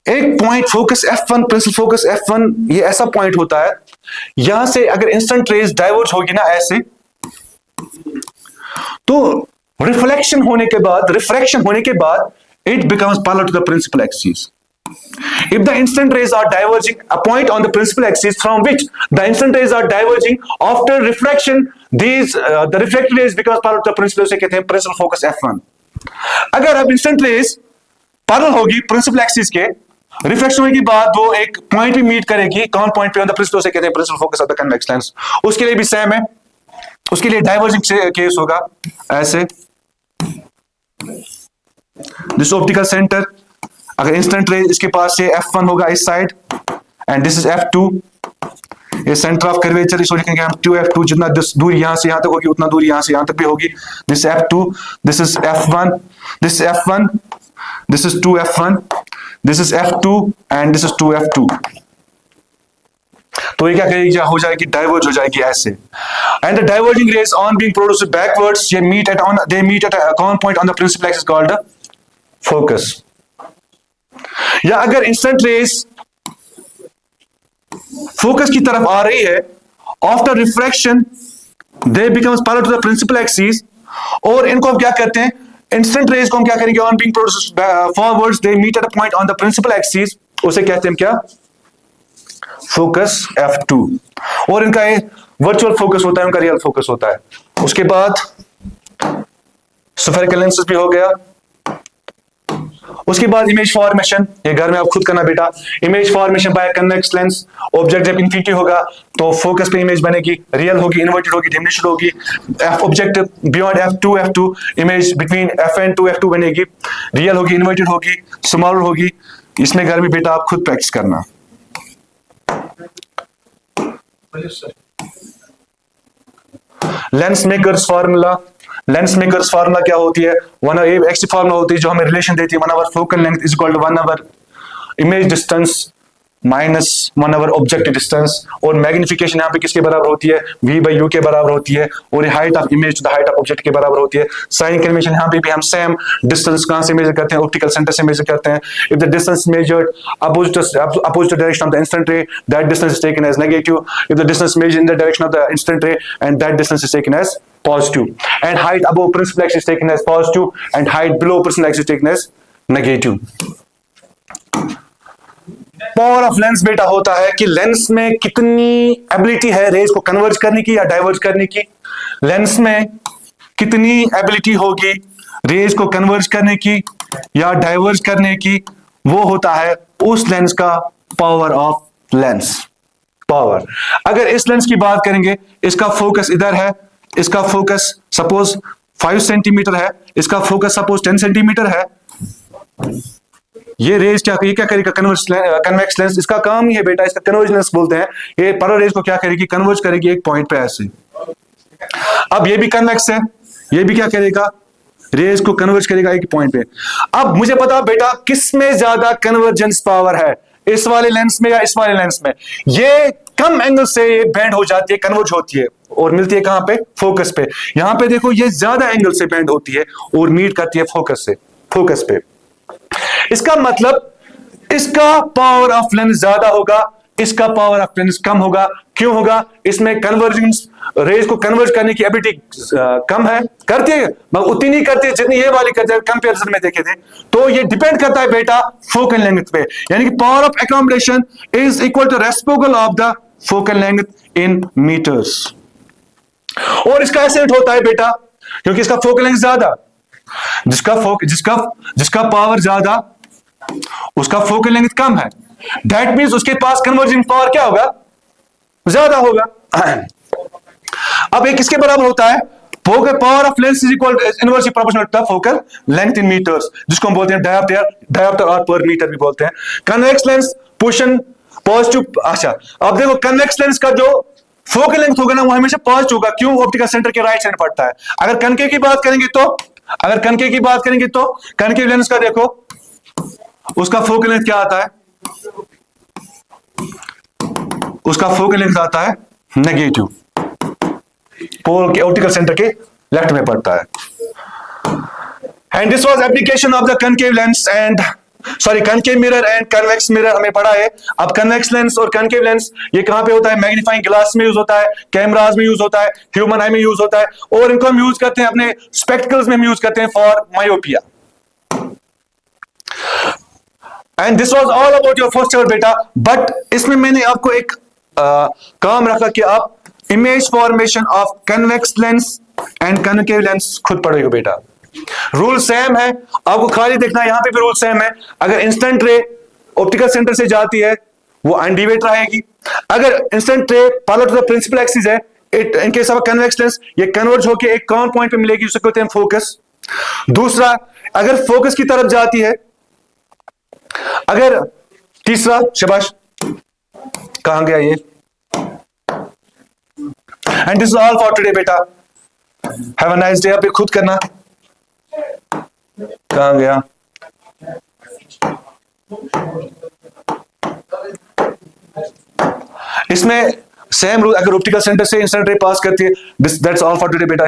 एक point focus F1, principal focus F1, ये ऐसा पॉइंट होता है, यहां से अगर इंस्टेंट रेज डाइवर्ज होगी ना ऐसे, तो रिफ्लेक्शन होने के बाद it becomes parallel to the principal axis. If the instant rays are diverging, a point on the principal axis from which the instant rays are diverging after reflection, the reflected rays becomes parallel to the principal, उसे कहते हैं principal focus F1। अगर अब instant rays parallel होगी principal axis के, reflection होने के बाद वो एक पॉइंट भी मीट करेगी, कौन पॉइंट पे ऑन द प्रिंसिपल, उसे कहते हैं principal focus of the convex lens. उसके लिए भी सेम है, उसके लिए डाइवर्जिंग केस होगा ऐसे। दिस ऑप्टिकल सेंटर, अगर इंस्टेंट रे इसके पास से F1 होगा इस side, and this is F2, ये सेंटर ऑफ कर्वेचर, इसको लिखेंगे हम 2F2। जितना दूरी यहां से यहां तक होगी उतना दूरी यहां से यहां तक भी होगी। This F2, this is F1, this F1, this is 2F1, this is F2 and this is 2F2। तो ये क्या करेगी, हो जाएगी डाइवर्ज हो जाएगी ऐसे। And the diverging rays on being produced backwards, ये meet at a common point on the principal axis called focus. या अगर इंस्टेंट रेज फोकस की तरफ आ रही है, after refraction they become parallel to the principal axis, और इनको हम क्या करते हैं, इंस्टेंट रेज को हम क्या करेंगे, on being produced forwards they meet at a point on the principal axis, उसे कहते हैं क्या, फोकस F2। और इनका वर्चुअल फोकस होता है, उनका रियल फोकस होता है। उसके बाद स्फेरिकल लेंसेज भी हो गया। उसके बाद इमेज फॉर्मेशन, ये घर में आप खुद करना बेटा। Image formation bye convex lens, object जब इन्फिनिटी होगा तो फोकस पे इमेज बनेगी, रियल होगी, इन्वर्टेड होगी, डिमिनिश्ड होगी। Object beyond F2 image between Fn to F2 बनेगी, रियल होगी, इन्वर्टेड होगी, स्मॉलर होगी। इसमें घर में बेटा आप खुद प्रैक्टिस करना। Lens makers formula, lens makers formula क्या होती है, वन एक्स फार्मूला होती है जो हमें रिलेशन देती है, 1 over focal length is equal to 1 over image distance minus 1 over object distance. और मैग्निफिकेशन यहाँ पे किसके बराबर होती है, V/U के बराबर होती है। और height of image to the height of object के बराबर होती है। साइन कन्वेंशन यहाँ पे भी हम सेम डिस्टेंस कहां से मेजर करते हैं, ऑप्टिकल सेंटर से मेजर करते हैं। If the distance measured opposite direction of the instant ray, that distance is taken as negative. If the distance measured in the direction of the instant ray, and that distance is taken as positive. And height above principal axis is taken as positive, and height below principal axis is taken as negative. Power of lens बेटा होता है कि lens में कितनी ability है raise को converge करने की या डाइवर्ज करने की। लेंस में कितनी एबिलिटी होगी रेज को कन्वर्ज करने की या डाइवर्ज करने की, वो होता है उस लेंस का पावर ऑफ लेंस। पावर, अगर इस लेंस की बात करेंगे, इसका फोकस इधर है, इसका फोकस सपोज 5 सेंटीमीटर है, इसका फोकस सपोज 10 सेंटीमीटर है। ये रेज क्या करेगा, कन्वेक्स लेंस, इसका काम ही है बेटा, इसका कन्वर्ज लेंस बोलते हैं। ये पैरेलल रेज को क्या करेगी, कन्वर्ज करेगी एक पॉइंट पे ऐसे। अब ये भी कन्वेक्स है, ये भी क्या करेगा, रेज को कन्वर्ज करेगा एक पॉइंट पे। अब मुझे बताओ बेटा किस में ज्यादा कन्वर्जेंस पावर है, इस वाले लेंस में या इस वाले लेंस में। ये कम एंगल से ये बेंड हो जाती है, कन्वर्ज होती है और मिलती है कहां पे, फोकस पे। यहां पे देखो ये ज्यादा एंगल से बेंड होती है और मीट करती है फोकस से, फोकस पे। इसका मतलब इसका पावर ऑफ लेंस ज्यादा होगा, इसका पावर ऑफ लेंस कम होगा। क्यों होगा, इसमें कन्वर्जेंस रेज को कन्वर्ज करने की एबिलिटी कम है, करती है मगर उतनी नहीं करती है जितनी ये वाली करती है, कंपैरिजन में देखे थे। तो ये डिपेंड करता है बेटा फोकल लेंथ पे, यानी कि power of accommodation is equal to reciprocal of the focal length in metres. और इसका एस्टिमेट होता है बेटा क्योंकि इसका फोकल लेंथ ज्यादा, जिसका पावर ज्यादा उसका फोकल लेंथ कम है, दैट मींस उसके पास कन्वर्जिंग पावर क्या होगा, ज्यादा होगा। अब एक किसके बराबर होता है, focal power of lens is equal inversely proportional to focal length in metres, जिसको हम बोलते हैं डायोप्टर और पर मीटर भी बोलते हैं। Convex lens position positive. अच्छा अब देखो कन्वेक्स लेंस का जो फोकल लेंथ होगा ना वो हमेशा पॉजिटिव होगा। क्यों, ऑप्टिकल सेंटर के राइट साइड पड़ता है। अगर कनकेव की बात करेंगे तो कनकेव लेंस का देखो उसका फोकल लेंथ क्या आता है, उसका फोकल लेंथ आता है नेगेटिव, पोल के ऑप्टिकल सेंटर के लेफ्ट में पड़ता है। And this was application of the concave lens and concave mirror and convex mirror हमें पढ़ा है। अब कन्वेक्स लेंस और कनकेव लेंस ये कहां पे होता है, मैग्नीफाइंग ग्लास में यूज होता है, कैमराज में यूज होता है, ह्यूमन आई में यूज होता है, और इनको हम यूज करते हैं अपने स्पेक्टिकल्स में यूज करते हैं for myopia. And this was all about your first year बेटा। बट इसमें मैंने आपको एक काम रखा कि आप image formation of convex lens and concave lens खुद पढ़ेगा बेटा। रूल सेम है, आपको खाली देखना है, यहां पे भी रूल सेम है। अगर इंस्टेंट रे ऑप्टिकल सेंटर से जाती है वो अनडिवेट रहेगी। अगर instant ray parallel to the principal axis है, in case of convex lens ये कन्वर्ज होकर एक कॉमन पॉइंट पे मिलेगी, उसे कहते हैं फोकस। दूसरा, अगर फोकस की तरफ जाती है, अगर तीसरा, शाबाश कहां गया ये। And this is all for today बेटा, हैव अ नाइस डे। आप खुद करना, कहां गया, इसमें सेम रूल, अगर ऑप्टिकल सेंटर से इंस्टेंट रे पास करती है, दैट्स ऑल फॉर टुडे बेटा।